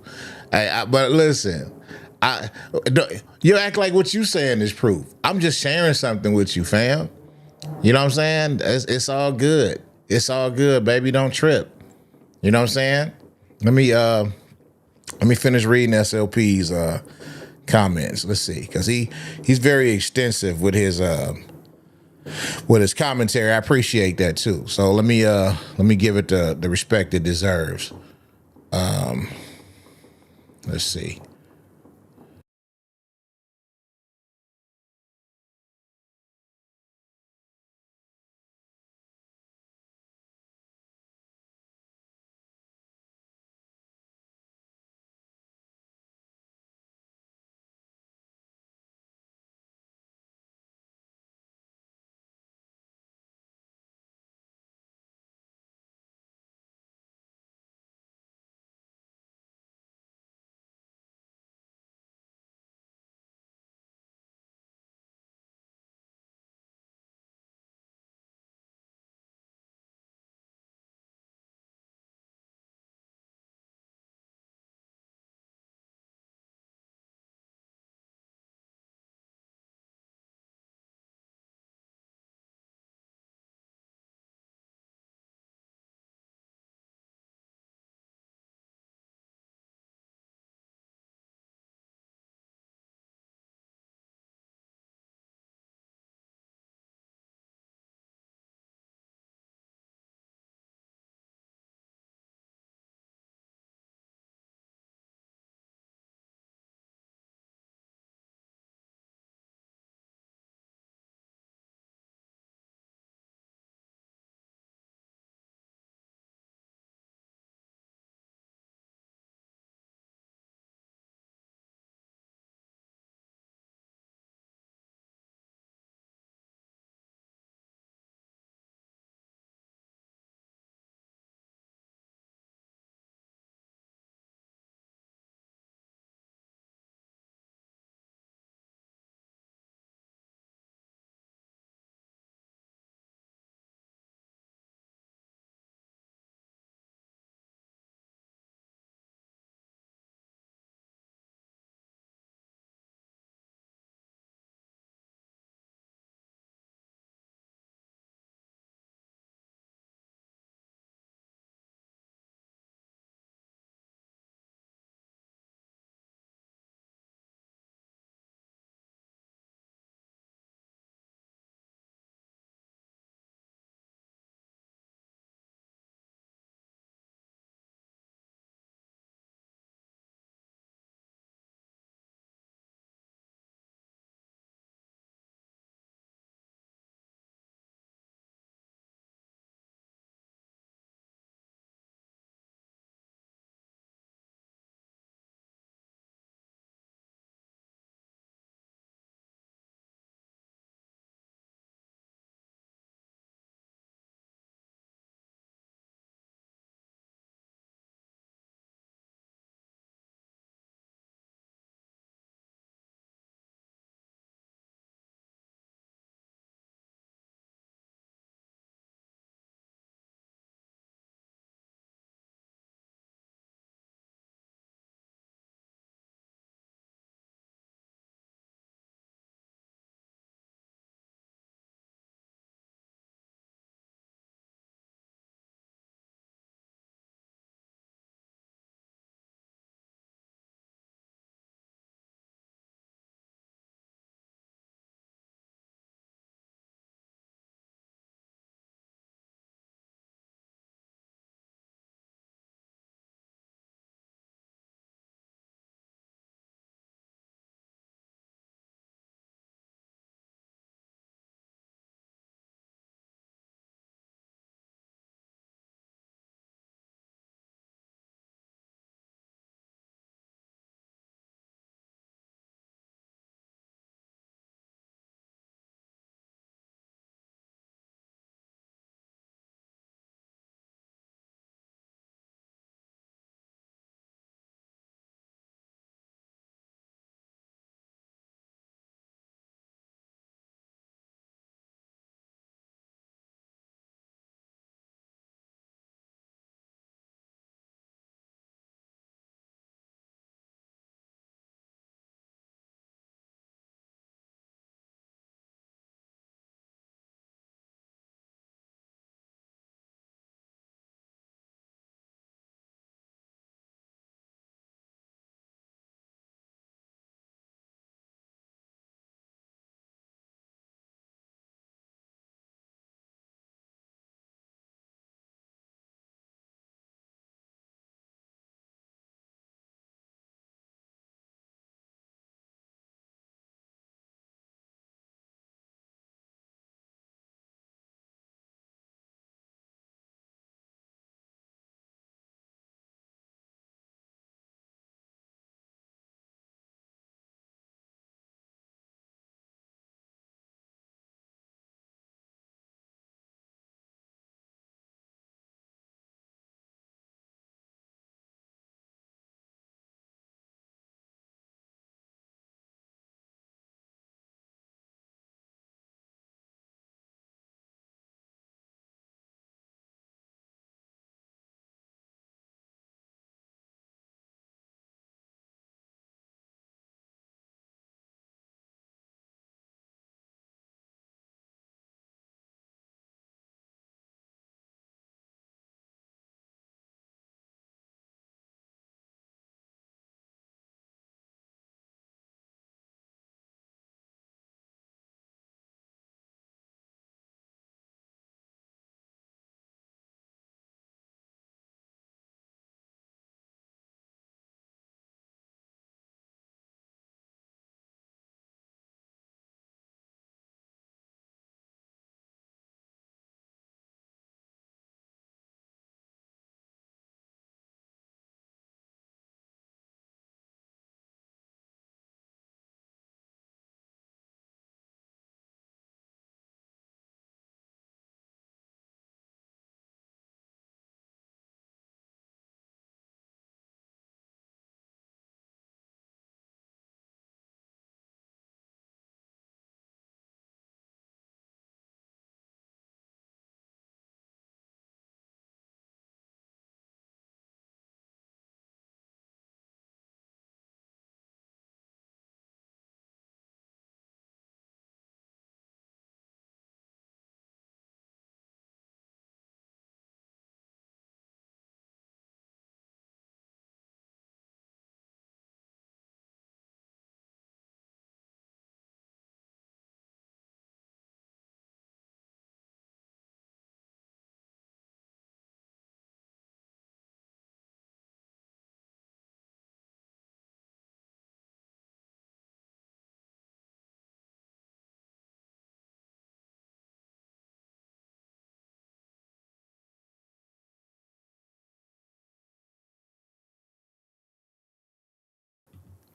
But listen, you act like what you saying is proof. I'm just sharing something with you, fam. You know what I'm saying? It's all good. It's all good, baby. Don't trip. You know what I'm saying? Let me finish reading SLP's comments. Let's see, because he's very extensive with his commentary. I appreciate that too. So let me give it the respect it deserves. Let's see.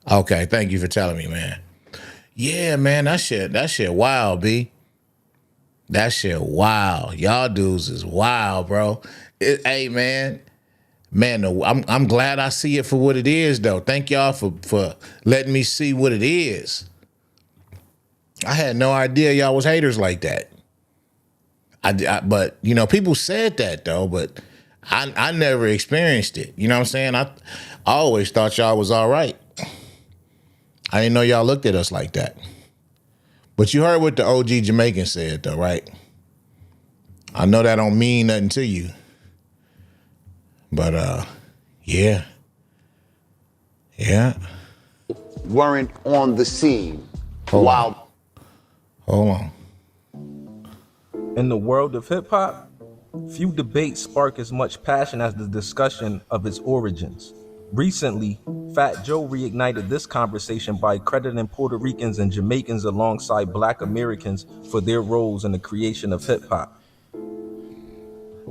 Okay, thank you for telling me, man. Yeah, man, that shit wild, B. That shit wild. Y'all dudes is wild, bro. Hey, man, I'm glad I see it for what it is, though. Thank y'all for letting me see what it is. I had no idea y'all was haters like that. But you know, people said that though, but I never experienced it. You know what I'm saying? I always thought y'all was all right. I didn't know y'all looked at us like that. But you heard what the OG Jamaican said though, right? I know that don't mean nothing to you. But yeah. Weren't on the scene. Hold on. In the world of hip-hop, few debates spark as much passion as the discussion of its origins. Recently, Fat Joe reignited this conversation by crediting Puerto Ricans and Jamaicans alongside Black Americans for their roles in the creation of hip-hop.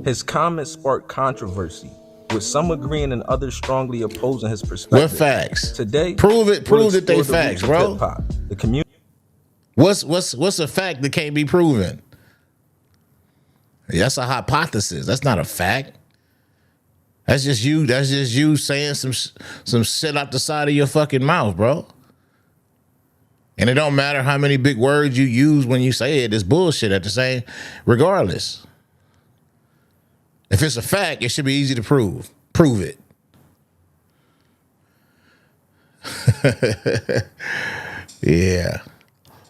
His comments sparked controversy, with some agreeing and others strongly opposing his perspective. What facts? Today, prove that they facts, bro. The community. What's a fact that can't be proven? That's a hypothesis. That's not a fact. That's just you saying some shit out the side of your fucking mouth, bro. And it don't matter how many big words you use when you say it. It's bullshit at the same, regardless. If it's a fact, it should be easy to prove. Prove it. Yeah.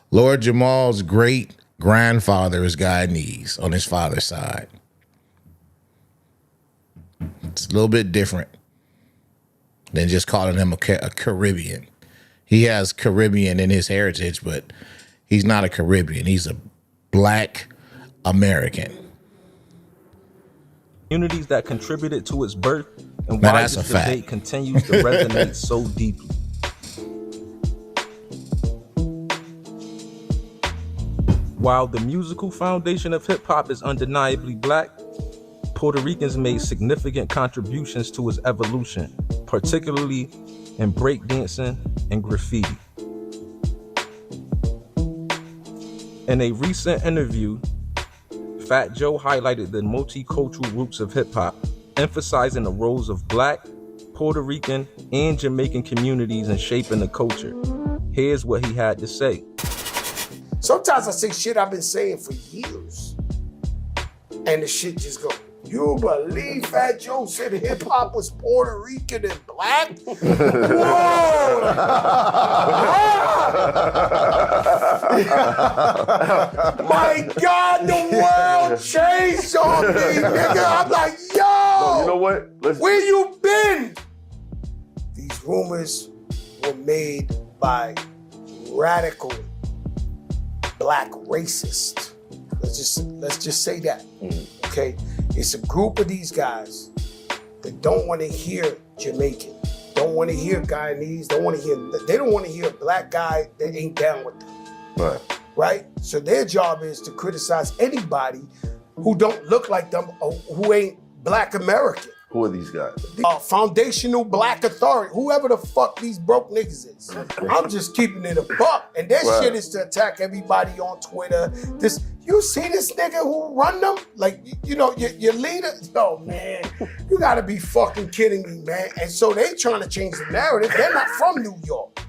Lord Jamal's great grandfather is Guyanese on his father's side. It's a little bit different than just calling him a Caribbean. He has Caribbean in his heritage, but he's not a Caribbean. He's a Black American. Communities that contributed to its birth and why this debate continues to resonate so deeply. While the musical foundation of hip-hop is undeniably Black, Puerto Ricans made significant contributions to its evolution, particularly in breakdancing and graffiti. In a recent interview, Fat Joe highlighted the multicultural roots of hip-hop, emphasizing the roles of Black, Puerto Rican, and Jamaican communities in shaping the culture. Here's what he had to say. Sometimes I say shit I've been saying for years, and the shit just go, you believe Fat Joe said hip hop was Puerto Rican and Black? Whoa! My God, the world changed on me, nigga. I'm like, yo! No, you know what? Where you been? These rumors were made by radical Black racist. Let's just say that. Okay? It's a group of these guys that don't want to hear Jamaican, don't want to hear Guyanese, they don't want to hear a Black guy that ain't down with them. Right? So their job is to criticize anybody who don't look like them or who ain't Black American. Who are these guys? Foundational Black authority, whoever the fuck these broke niggas is. I'm just keeping it a buck. And their shit is to attack everybody on Twitter. You see this nigga who run them? Like, you know, your leader? Yo, man, you gotta be fucking kidding me, man. And so they trying to change the narrative. They're not from New York.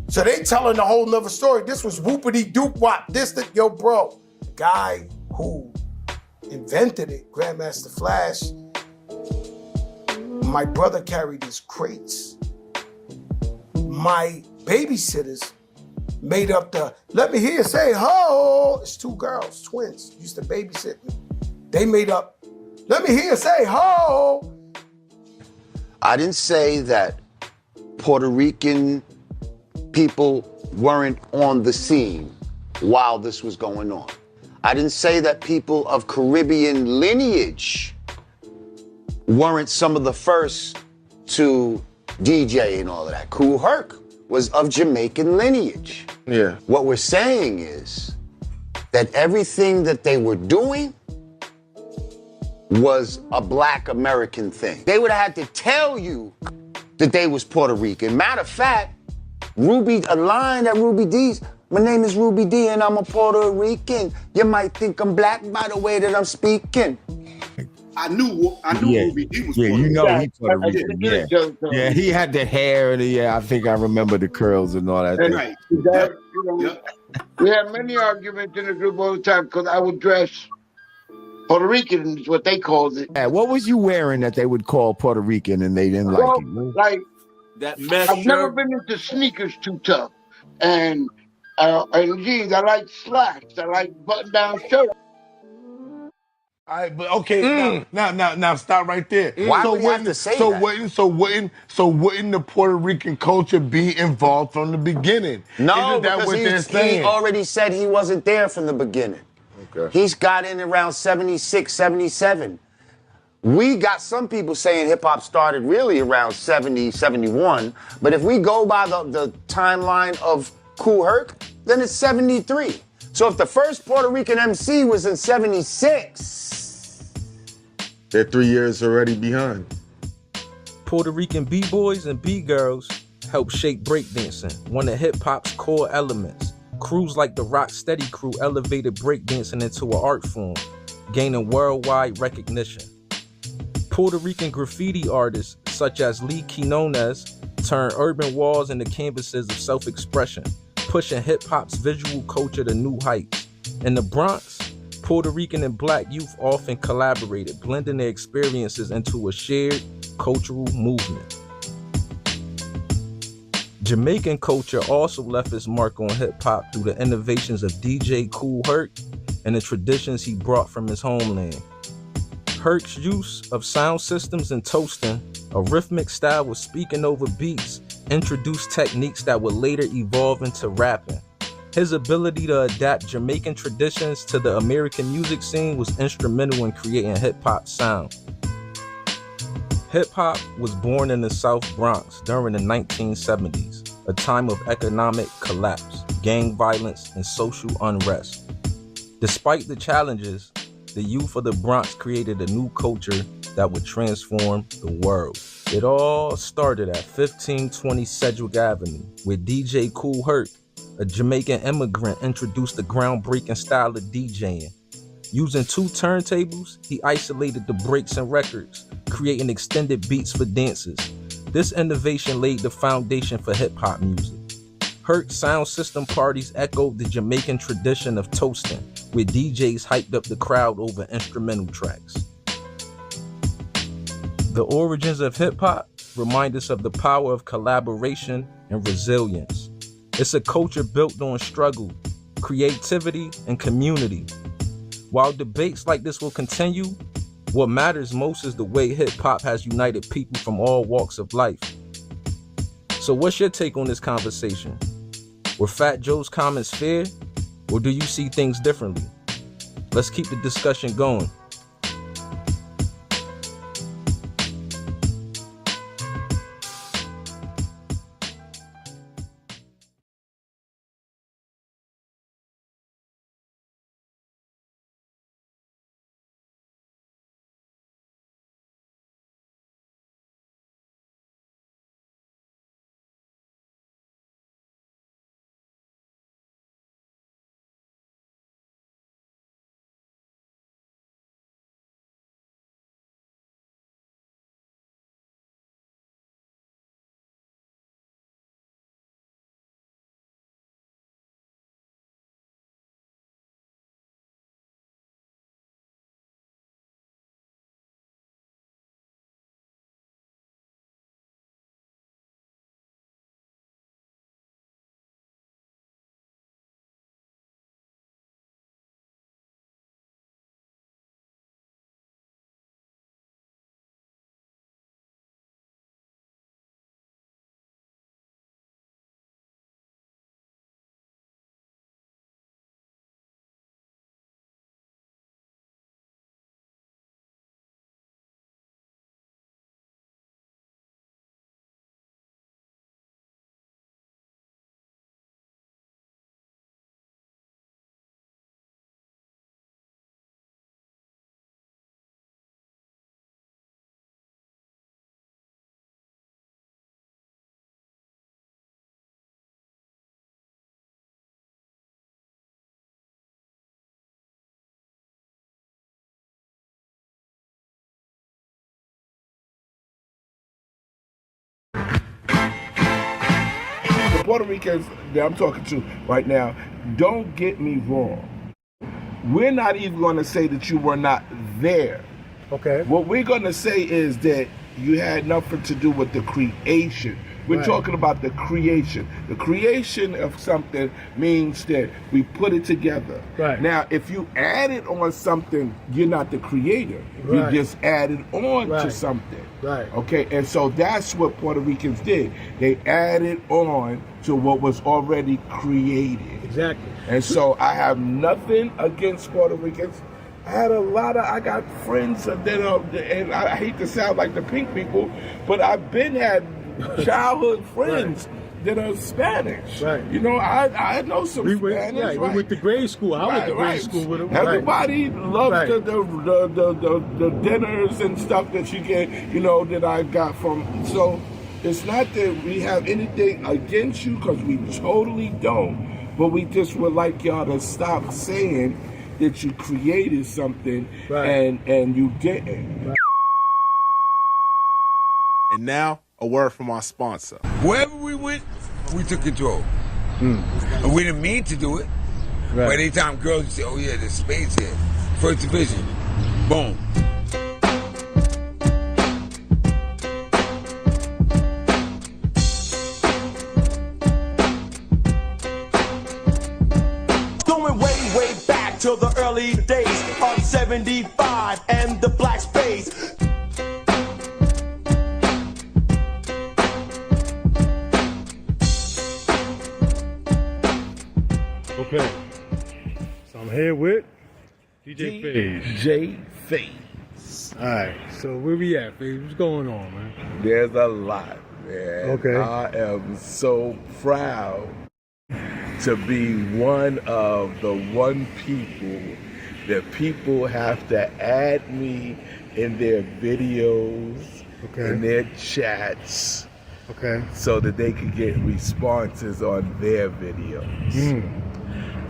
So they telling a whole nother story. This was whoopity doop wop. Yo, bro. The guy who invented it, Grandmaster Flash, my brother carried his crates. My babysitters made up let me hear you say ho. It's two girls, twins, used to babysit me. They made up, let me hear you say ho. I didn't say that Puerto Rican people weren't on the scene while this was going on. I didn't say that people of Caribbean lineage weren't some of the first to DJ and all of that. Kool Herc was of Jamaican lineage. Yeah. What we're saying is that everything that they were doing was a Black American thing. They would have had to tell you that they was Puerto Rican. Matter of fact, A line that Ruby D's. My name is Ruby D and I'm a Puerto Rican. You might think I'm black by the way that I'm speaking. I knew Ruby D was Puerto you Rican. know he Puerto I did. Rican. Yeah, he had the hair and I think I remember the curls and all that. And, thing. We have many arguments in the group all the time because I would dress Puerto Rican is what they called it. Yeah, what was you wearing that they would call Puerto Rican and they didn't like it? Like that mesh I've never shirt. been into sneakers too tough, and jeans. I like slacks. I like button-down shirts. All right, but okay, now stop right there. Why would you have to say that? Wouldn't the Puerto Rican culture be involved from the beginning? No, Isn't that because what they're he saying? already said he wasn't there from the beginning. Okay. He's got in around 76, 77. We got some people saying hip-hop started really around 70, 71. But if we go by the timeline of Kool Herc, then it's 73. So if the first Puerto Rican MC was in 76... They're 3 years already behind. Puerto Rican B-boys and B-girls helped shape breakdancing, one of hip-hop's core elements. Crews like the Rocksteady crew elevated breakdancing into an art form, gaining worldwide recognition. Puerto Rican graffiti artists such as Lee Quinones turned urban walls into canvases of self-expression, pushing hip-hop's visual culture to new heights. In the Bronx, Puerto Rican and Black youth often collaborated, blending their experiences into a shared cultural movement. Jamaican culture also left its mark on hip-hop through the innovations of DJ Kool Herc and the traditions he brought from his homeland. Herc's use of sound systems and toasting, a rhythmic style with speaking over beats, introduced techniques that would later evolve into rapping. His ability to adapt Jamaican traditions to the American music scene was instrumental in creating hip-hop sound. Hip-hop was born in the South Bronx during the 1970s, a time of economic collapse, gang violence, and social unrest. Despite the challenges, the youth of the Bronx created a new culture that would transform the world. It all started at 1520 Sedgwick Avenue, where DJ Kool Herc, a Jamaican immigrant, introduced the groundbreaking style of DJing. Using 2 turntables, he isolated the breaks and records, creating extended beats for dances. This innovation laid the foundation for hip-hop music. Herc's sound system parties echoed the Jamaican tradition of toasting, where DJs hyped up the crowd over instrumental tracks. The origins of hip-hop remind us of the power of collaboration and resilience. It's a culture built on struggle, creativity, and community. While debates like this will continue, what matters most is the way hip-hop has united people from all walks of life. So what's your take on this conversation? Were Fat Joe's comments fair, or do you see things differently? Let's keep the discussion going. the Puerto Ricans that I'm talking to right now, don't get me wrong. We're not even going to say that you were not there. Okay. What we're going to say is that you had nothing to do with the creation. We're talking about the creation. The creation of something means that we put it together. Right. Now, if you added on something, you're not the creator. Right. You just added on to Right. something. Right. Okay, and so that's what Puerto Ricans did. They added on to what was already created. Exactly. And so I have nothing against Puerto Ricans. I got friends that are, and I hate to sound like the pink people, but I've been had childhood friends that are Spanish. Right. You know, I know some Spanish. We went to grade school. I went to grade school with them. Everybody loves the dinners and stuff that you get, you know, that I got from. So it's not that we have anything against you, because we totally don't. But we just would like y'all to stop saying that you created something and you didn't. Right. And now, a word from our sponsor. Wherever we went, we took control. And we didn't mean to do it. But anytime girls say, oh yeah, there's space here. First division. Boom. Going way back to the early days of 75 and the black space. Okay, so I'm here with DJ Faze. DJ Faze. All right, so where we at, Faze? What's going on, man? There's a lot, man. Okay. I am so proud to be one of the people that people have to add me in their videos, in their chats, so that they can get responses on their videos.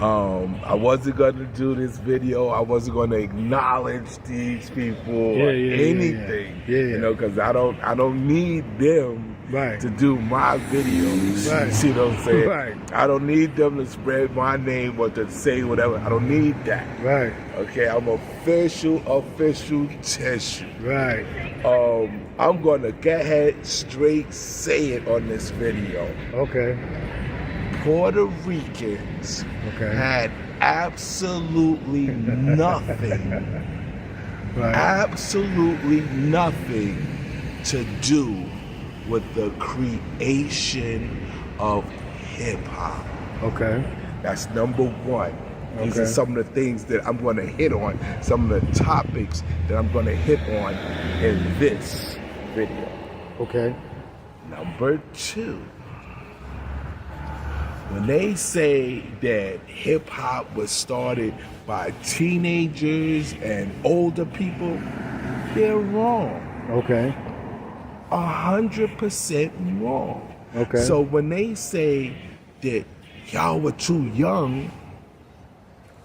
I wasn't going to do this video. I wasn't going to acknowledge these people or anything, you know, because I don't need them to do my videos. You see what I'm saying? I don't need them to spread my name or to say whatever. I don't need that. Okay, I'm official tissue. I'm going to go ahead straight say it on this video. Puerto Ricans had absolutely nothing, absolutely nothing to do with the creation of hip hop. That's number one. These are some of the things that I'm going to hit on, some of the topics that I'm going to hit on in this video. Number two. When they say that hip hop was started by teenagers and older people, they're wrong. 100% wrong. So when they say that y'all were too young,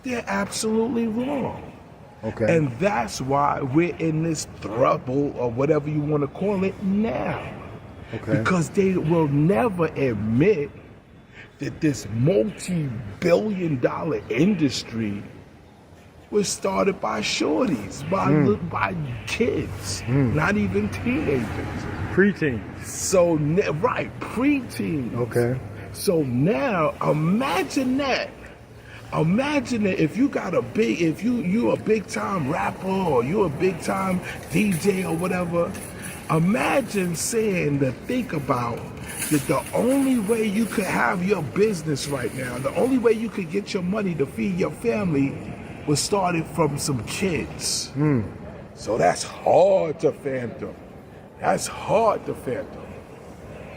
they're absolutely wrong. And that's why we're in this throuble or whatever you want to call it now. Because they will never admit that this multi-billion-dollar industry was started by shorties, by kids, not even teenagers. Preteens. So, preteens. So now, imagine that. Imagine that if you got if you a big time rapper or you a big time DJ or whatever, imagine think about that the only way you could have your business right now, the only way you could get your money to feed your family was started from some kids. So that's hard to fathom.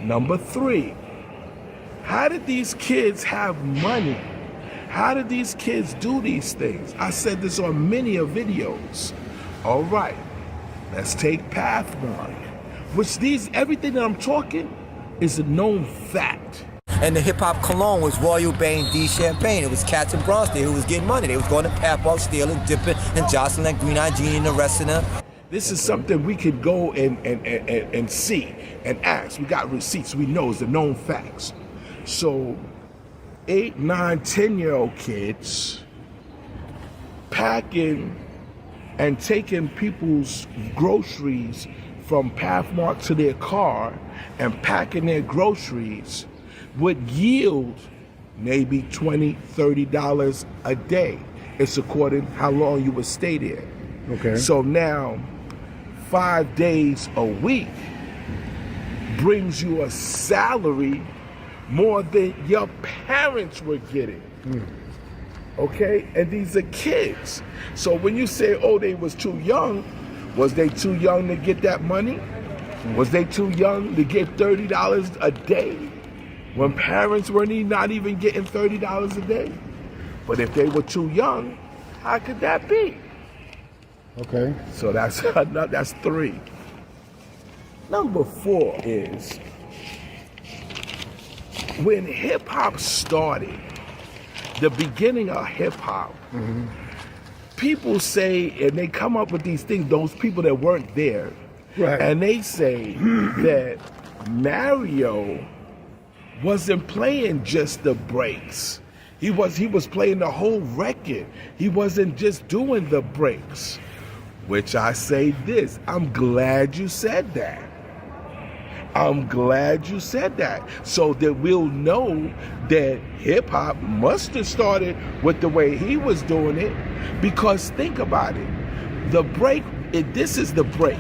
Number three, how did these kids have money? How did these kids do these things? I said this on many videos. All right, let's take path one, which everything that I'm talking is a known fact. And the hip-hop cologne was Royal Bane D Champagne. It was cats and bronze there who was getting money. They was going to Pathwalk, stealing, dipping, and jostling like Green-Eyed Genie and the rest of them. This is something we could go and see and ask. We got receipts. We know it's the known facts. So 8, 9, 10-year-old kids packing and taking people's groceries from Pathmark to their car and packing their groceries would yield maybe $20, $30 a day. It's according how long you would stay there. Okay. So now 5 days a week brings you a salary more than your parents were getting. Okay? And these are kids. So when you say, oh, they was too young, was they too young to get that money? Was they too young to get $30 a day when parents were not even getting $30 a day? But if they were too young, how could that be? Okay. So that's 3. Number 4 is when hip hop started, the beginning of hip hop, people say, and they come up with these things, those people that weren't there, and they say that Mario wasn't playing just the breaks. He was playing the whole record. He wasn't just doing the breaks. Which I say this, I'm glad you said that. I'm glad you said that. So that we'll know that hip hop must have started with the way he was doing it. Because think about it. The break, this is the break.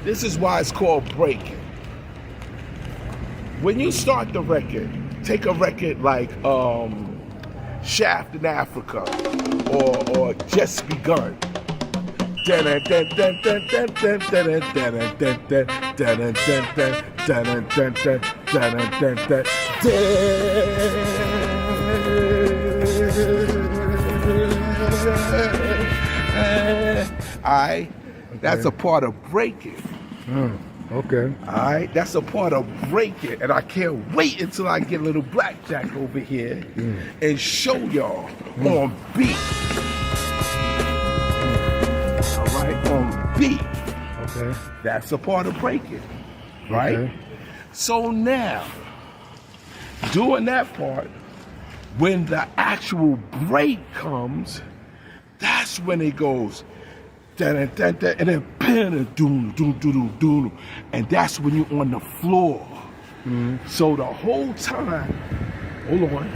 This is why it's called breaking. When you start the record, take a record like Shaft in Africa or Just Begun. Alright, that's a part of breaking. Okay. Alright, that's a part of breaking, and I can't wait until I get a little blackjack over here and show y'all on beat. Alright, on beat. Okay. That's a part of breaking. Right? Okay. So now, doing that part, when the actual break comes, that's when it goes and then doom, and that's when you're on the floor. So the whole time, hold on.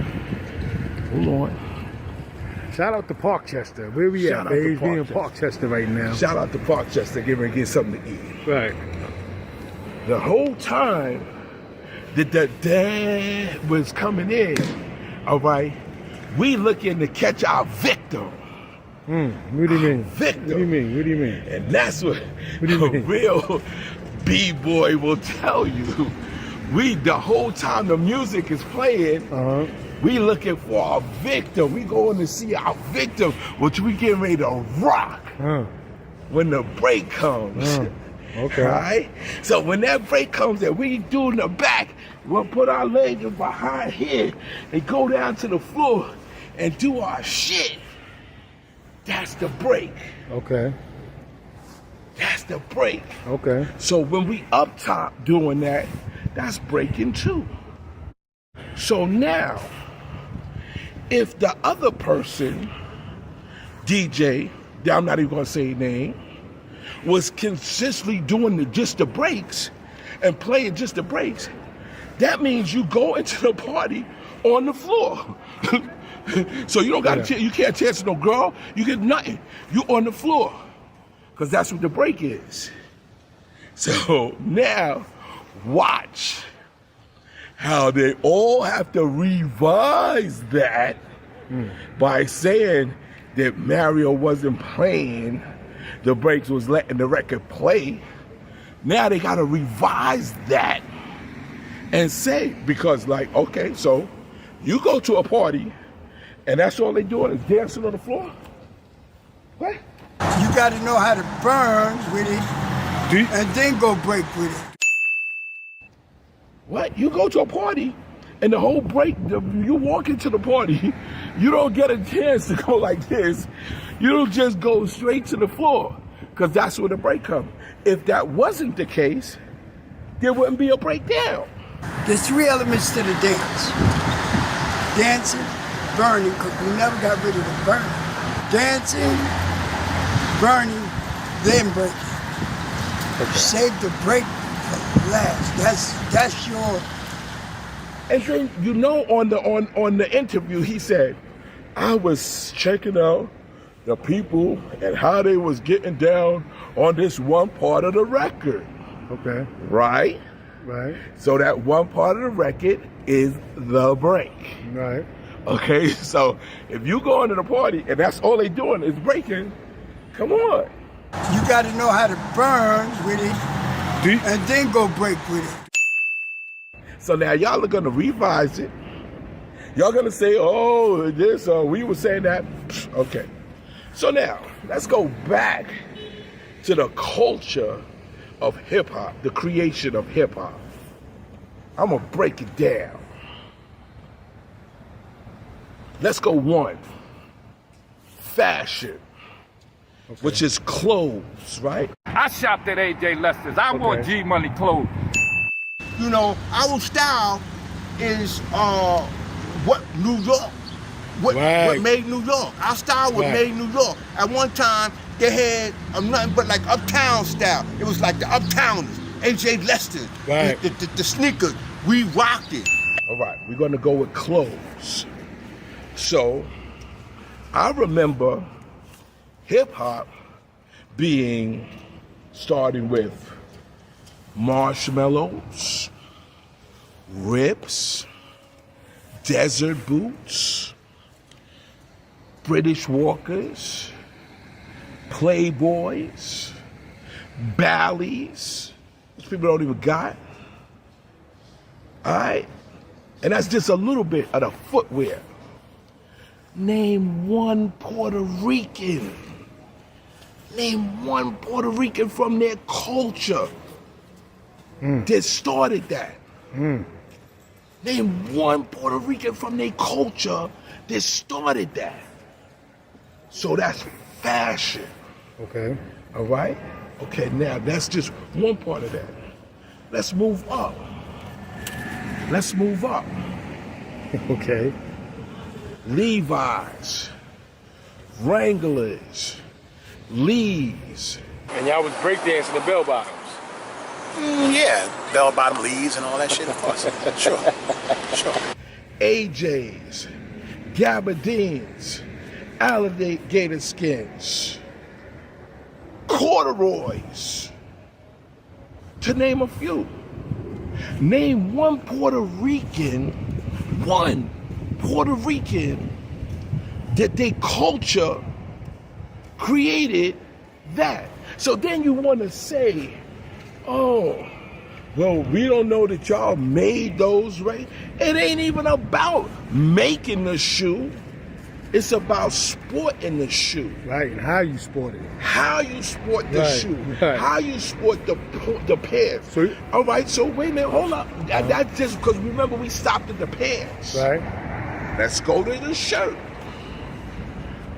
Shout out to Parkchester. Where we at, babe? We in Parkchester right now. Shout out to Parkchester, getting ready to get something to eat. Right. The whole time that the dad was coming in, all right, we looking to catch our victim. What do you mean? Victim. What do you mean? What do you mean? And that's what do you a mean? real B-boy will tell you. We, the whole time the music is playing, we looking for our victim. We going to see our victim, which we getting ready to rock when the break comes. Okay. All right? So when that break comes and we do in the back, we'll put our legs behind here and go down to the floor and do our shit. That's the break. Okay. That's the break. Okay. So when we up top doing that, that's breaking too. So now, if the other person, DJ, I'm not even gonna say name, was consistently doing just the breaks and playing just the breaks, that means you go into the party on the floor. So you don't got you can't chance no girl, you get nothing. You on the floor. Because that's what the break is. So now, watch how they all have to revise that by saying that Mario wasn't playing, the breaks was letting the record play. Now they got to revise that and say, because like, okay, so you go to a party and that's all they doing is dancing on the floor? What? You got to know how to burn with it and then go break with it. What? You go to a party and the whole break, you walk into the party, you don't get a chance to go like this. You don't just go straight to the floor because that's where the break comes. If that wasn't the case, there wouldn't be a breakdown. There's 3 elements to the dance. Dancing, burning, because we never got rid of the burning. Dancing, burning, then breaking. Okay. Save the break for last. That's your. And then on the interview, he said, I was checking out the people and how they was getting down on this one part of the record. Okay. Right? Right. So that one part of the record is the break. Right. Okay, so if you go into the party and that's all they doing is breaking, come on. You got to know how to burn with it and then go break with it. So now y'all are gonna revise it. Y'all gonna say, oh, this, we were saying that. Okay. So now, let's go back to the culture of hip hop, the creation of hip hop. I'm gonna break it down. Let's go 1. Fashion, which is clothes, right? I shopped at AJ Lester's. I wore G Money clothes. You know, our style is what New York, what made New York. Our style was made New York. At one time, they had nothing but like uptown style. It was like the uptowners, AJ Lester, the sneakers. We rocked it. All right, we're gonna go with clothes. So, I remember hip hop starting with marshmallows, rips, desert boots, British Walkers, Playboys, Bally's, which people don't even got. All right? And that's just a little bit of the footwear. Name one Puerto Rican. Name one Puerto Rican from their culture that started that. Name one Puerto Rican from their culture that started that. So that's fashion. Okay. All right? Okay, now that's just one part of that. Let's move up. Let's move up. Okay. Levi's, Wranglers, Lee's. And y'all was breakdancing the bell bottoms. Yeah, bell bottom Lee's and all that shit, of course. Sure. AJ's, Gabardines, alligator skins, corduroys, to name a few. Name one Puerto Rican that their culture created that. So then you want to say, oh, well, we don't know that y'all made those, right? It ain't even about making the shoe. It's about sporting the shoe. Right, and how you sport it. How you sport the shoe. Right. How you sport the pants. So, all right, so wait a minute, hold up. That's just because remember we stopped at the pants. Right. Let's go to the shirt.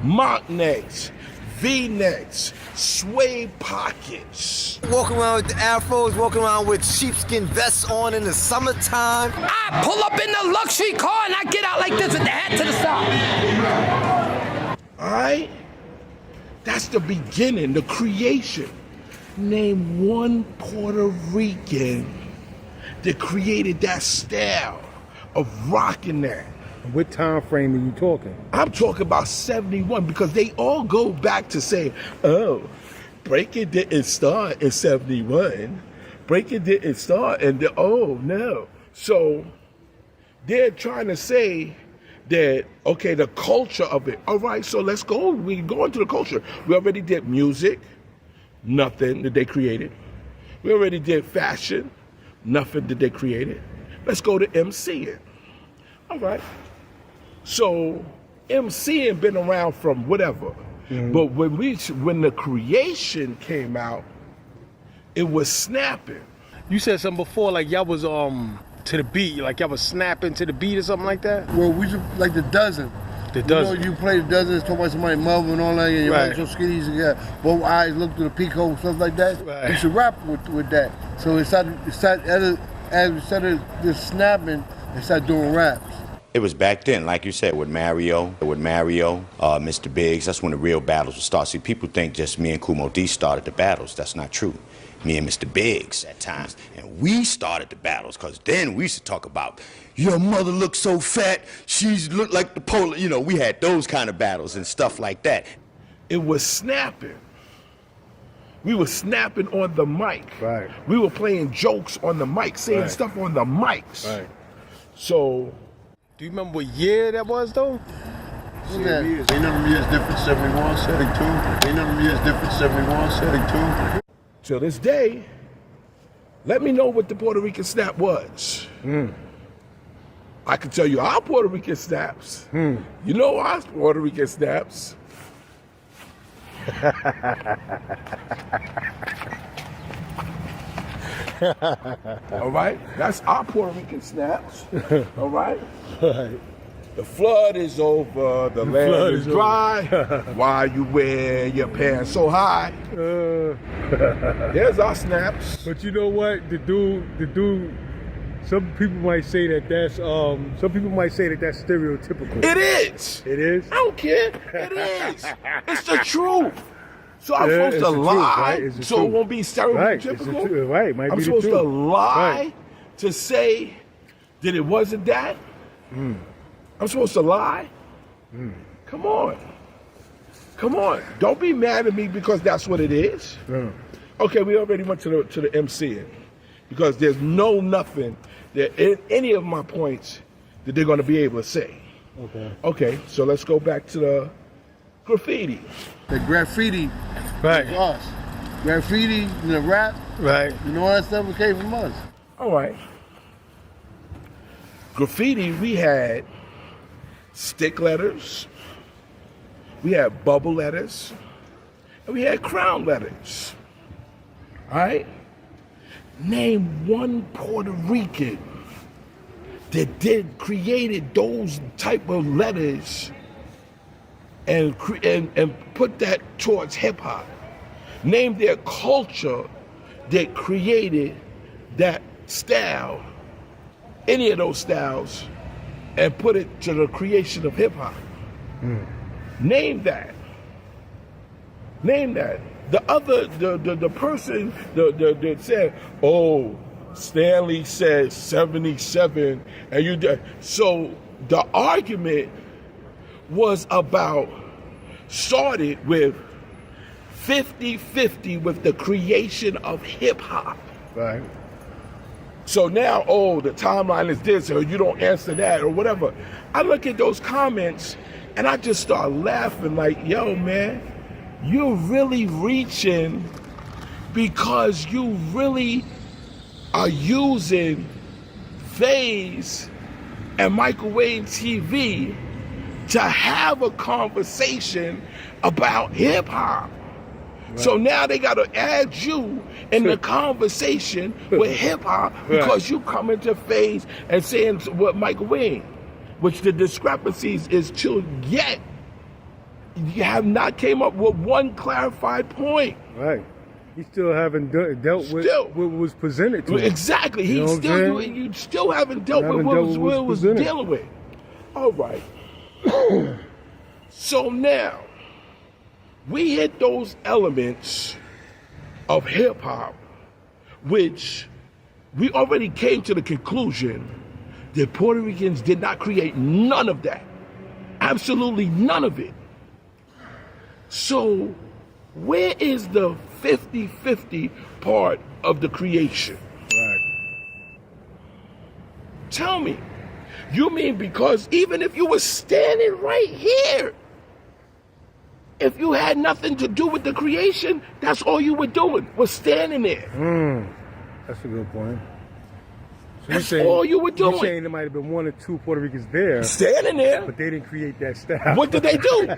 Mock necks, V-necks, suede pockets. Walking around with the afros, walking around with sheepskin vests on in the summertime. I pull up in the luxury car and I get out like this with the hat to the side. All right? That's the beginning, the creation. Name one Puerto Rican that created that style of rocking that. What time frame are you talking? I'm talking about 71 because they all go back to say, oh, breaking didn't start in 71. Breaking didn't start in oh, no. So they're trying to say that, okay, the culture of it. All right, so let's go. We go into the culture. We already did music, nothing that they created. We already did fashion, nothing that they created. Let's go to MCing. All right. So MCing been around from whatever. Mm-hmm. But when the creation came out, it was snapping. You said something before, like y'all was to the beat, like y'all was snapping to the beat or something like that? Well, we just like the dozen. The dozen. You know, you play the dozen, it's talking about somebody mumbling and all that, and your right. right. So skinny, you got both eyes look through the peacoat, stuff like that. Right. You should rap with that. So it started as we started just snapping and started doing raps. It was back then, like you said, with Mario, Mr. Biggs. That's when the real battles would start. See, people think just me and Kumo D started the battles. That's not true. Me and Mr. Biggs at times. And we started the battles, because then we used to talk about, your mother looks so fat, she's looked like the polar. You know, we had those kind of battles and stuff like that. It was snapping. We were snapping on the mic. Right. We were playing jokes on the mic, saying stuff on the mics. Right. So, do you remember what year that was, though? Ain't none of them years different, 71, 72. Ain't none of them years different, 71, 72. Till this day, let me know what the Puerto Rican snap was. I can tell you our Puerto Rican snaps. You know our Puerto Rican snaps. All right, that's our Puerto Rican snaps. All right. The flood is over, the land is dry. Why you wear your pants so high? There's our snaps. But you know what? The dude. Some people might say that that's stereotypical. It is. It is. I don't care. It is. It's the truth. So I'm supposed to lie, so it won't be stereotypical. Right, might I'm be supposed the to truth. lie to say that it wasn't that. I'm supposed to lie. Come on. Don't be mad at me because that's what it is. Okay, we already went to the MCing, because there's nothing that any of my points that they're going to be able to say. Okay, so let's go back to the graffiti. The graffiti was us. Graffiti and the rap, you know, all that stuff came from us. All right. Graffiti, we had stick letters, we had bubble letters, and we had crown letters. All right? Name one Puerto Rican that created those type of letters and put that towards hip hop. Name their culture that created that style, any of those styles, and put it to the creation of hip hop. Name that. The other, the person that said, oh, Stanley said 77, and you did. So the argument was started with 50-50 with the creation of hip hop. Right. So now, the timeline is this, or you don't answer that, or whatever. I look at those comments and I just start laughing like, yo, man, you're really reaching because you really are using phase and microwave TV to have a conversation about hip hop. Right. So now they got to add you in the conversation with hip hop because you come into phase and saying what microwave, which the discrepancies is till yet you have not came up with one clarified point. Right. You still haven't dealt with what was presented to him. Exactly. You still haven't dealt with what was dealing with. All right. So now, we hit those elements of hip hop, which we already came to the conclusion that Puerto Ricans did not create none of that. Absolutely none of it. So, where is the 50-50 part of the creation? Right. Tell me. You mean because even if you were standing right here, if you had nothing to do with the creation, that's all you were doing, was standing there. That's a good point. So that's all you were doing. You're saying there might have been one or two Puerto Ricans there. Standing there. But they didn't create that style. What did they do?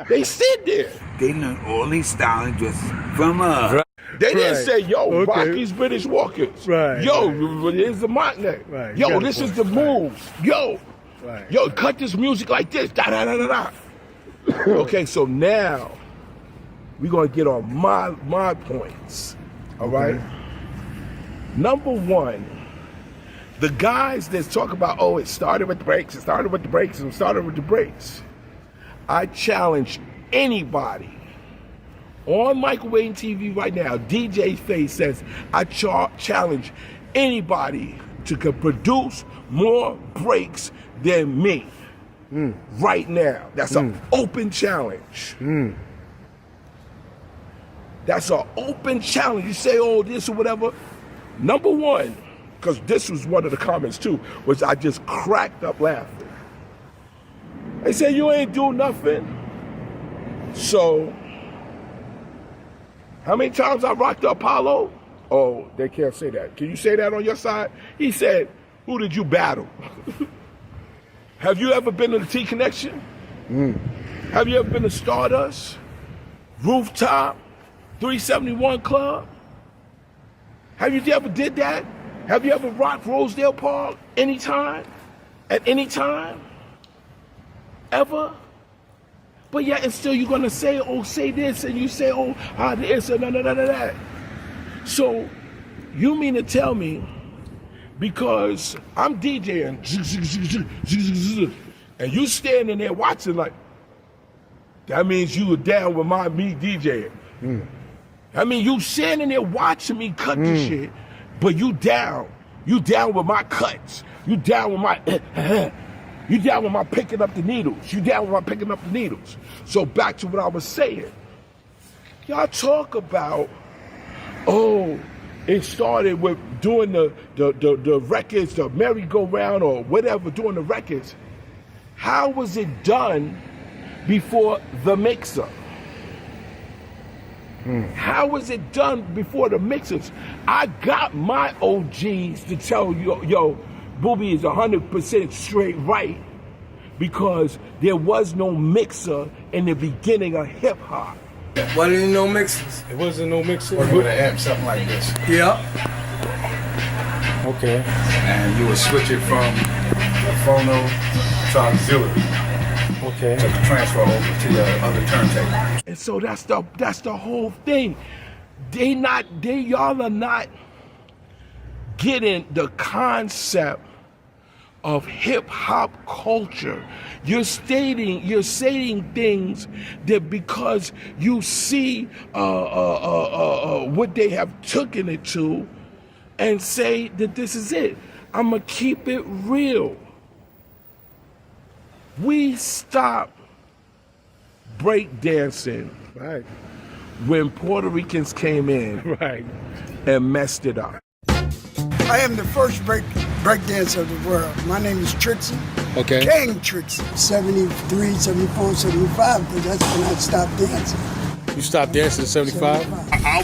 They sit there. They learned all these styling just from us. They didn't say, yo, Rocky's British Walkers. Right. Yo, here's the Montney. Right. Yo, this is the move. Yo. Right. Yo, cut this music like this. Da da da da da. Okay, so now we're gonna get on my points. All right. Number one, The guys that talk about, oh, it started with the breaks, it started with the breaks, and it started with the breaks. I challenge anybody on microwave TV right now. DJ Face says, I challenge anybody to produce more breaks than me right now. That's an open challenge. That's an open challenge. You say, oh, this or whatever. Number one, because this was one of the comments too, was I just cracked up laughing. They say, you ain't do nothing. So, how many times I rocked the Apollo? Oh, they can't say that. Can you say that on your side? He said, who did you battle? Have you ever been to the T Connection? Have you ever been to Stardust? Rooftop? 371 Club? Have you ever did that? Have you ever rocked Rosedale Park anytime? At any time? Ever? But yet and still you're gonna say, oh, say this, and you say, oh, this, and none of that. So, you mean to tell me, because I'm DJing, and you standing there watching like, that means you were down with me DJing. I mean, you standing there watching me cut this shit, but you down with my cuts. You down with my, you down with my picking up the needles. You down with my picking up the needles. So back to what I was saying. Y'all talk about, oh, it started with doing the records, the merry-go-round or whatever, doing the records. How was it done before the mixer? How was it done before the mixers? I got my OGs to tell you, yo, Booby is 100% straight right, because there was no mixer in the beginning of hip hop. Wasn't no mixers. It wasn't no mixer. Working with an amp, something like this. Yeah. Okay. And you would switch it from a phono to auxiliary. Okay. To transfer over to your other turntable. And so that's the whole thing. Y'all are not getting the concept of hip hop culture. You're saying things that because you see what they have taken it to, and say that this is it. I'ma keep it real. We stopped breakdancing when Puerto Ricans came in and messed it up. I am the first break dancer of the world. My name is Trixie. Okay. King Trixie. 73, 74, 75, because that's when I stopped dancing. You stopped dancing in 75? I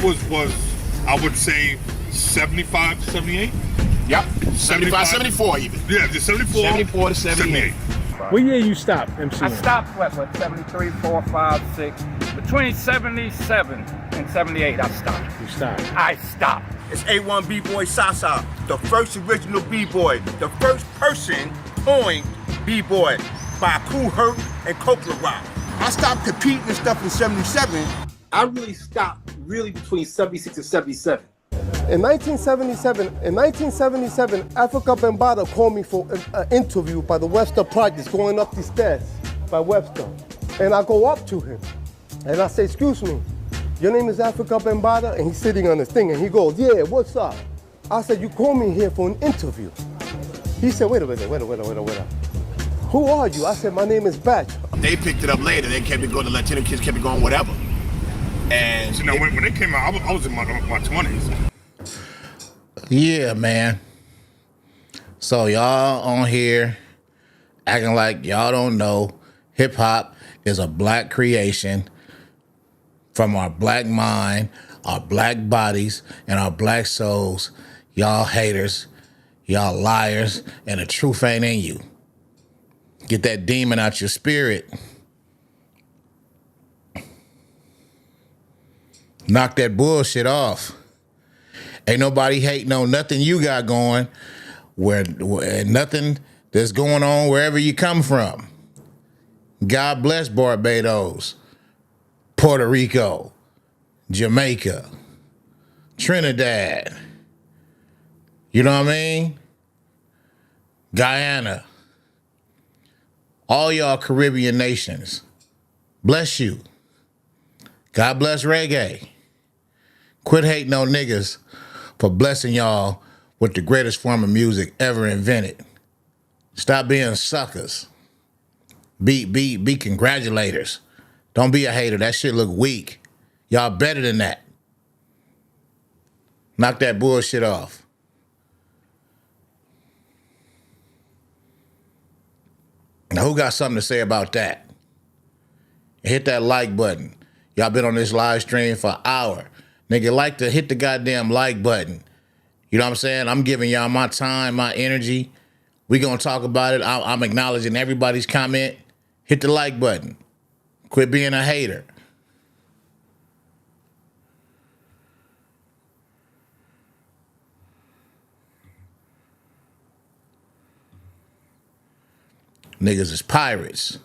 would say 75 to 78. Yep. 75, 74 even. Yeah, just 74. 74 to 78. What year you stopped, MC? I stopped, what, 73, 4, 5, 6. Between 77 and 78, I stopped. You stopped? I stopped. It's A1 B-Boy Sasa, the first original B-Boy, the first person coined B-Boy by Kool Herc and Copeland Rock. I stopped competing and stuff in 77. I really stopped between 76 and 77. In 1977, Africa Bambaataa called me for an interview by the Webster Projects, going up the stairs by Webster. And I go up to him, and I say, excuse me, your name is Africa Bambaataa? And he's sitting on this thing, and he goes, yeah, what's up? I said, you called me here for an interview. He said, wait a minute. Who are you? I said, my name is Batch. They picked it up later. They kept it going, the Latino kids kept it going, whatever. And so now, when they came out, I was in my 20s. Yeah, man. So y'all on here acting like y'all don't know hip hop is a black creation from our black mind, our black bodies, and our black souls. Y'all haters, y'all liars, and the truth ain't in you. Get that demon out your spirit. Knock that bullshit off. Ain't nobody hating on nothing you got going, where nothing that's going on wherever you come from. God bless Barbados, Puerto Rico, Jamaica, Trinidad. You know what I mean? Guyana, all y'all Caribbean nations, bless you. God bless reggae. Quit hating on niggas for blessing y'all with the greatest form of music ever invented. Stop being suckers. Be congratulators. Don't be a hater. That shit look weak. Y'all better than that. Knock that bullshit off. Now, who got something to say about that? Hit that like button. Y'all been on this live stream for an hour. Nigga, like to hit the goddamn like button. You know what I'm saying? I'm giving y'all my time, my energy. We gonna talk about it. I'm acknowledging everybody's comment. Hit the like button. Quit being a hater. Niggas is pirates.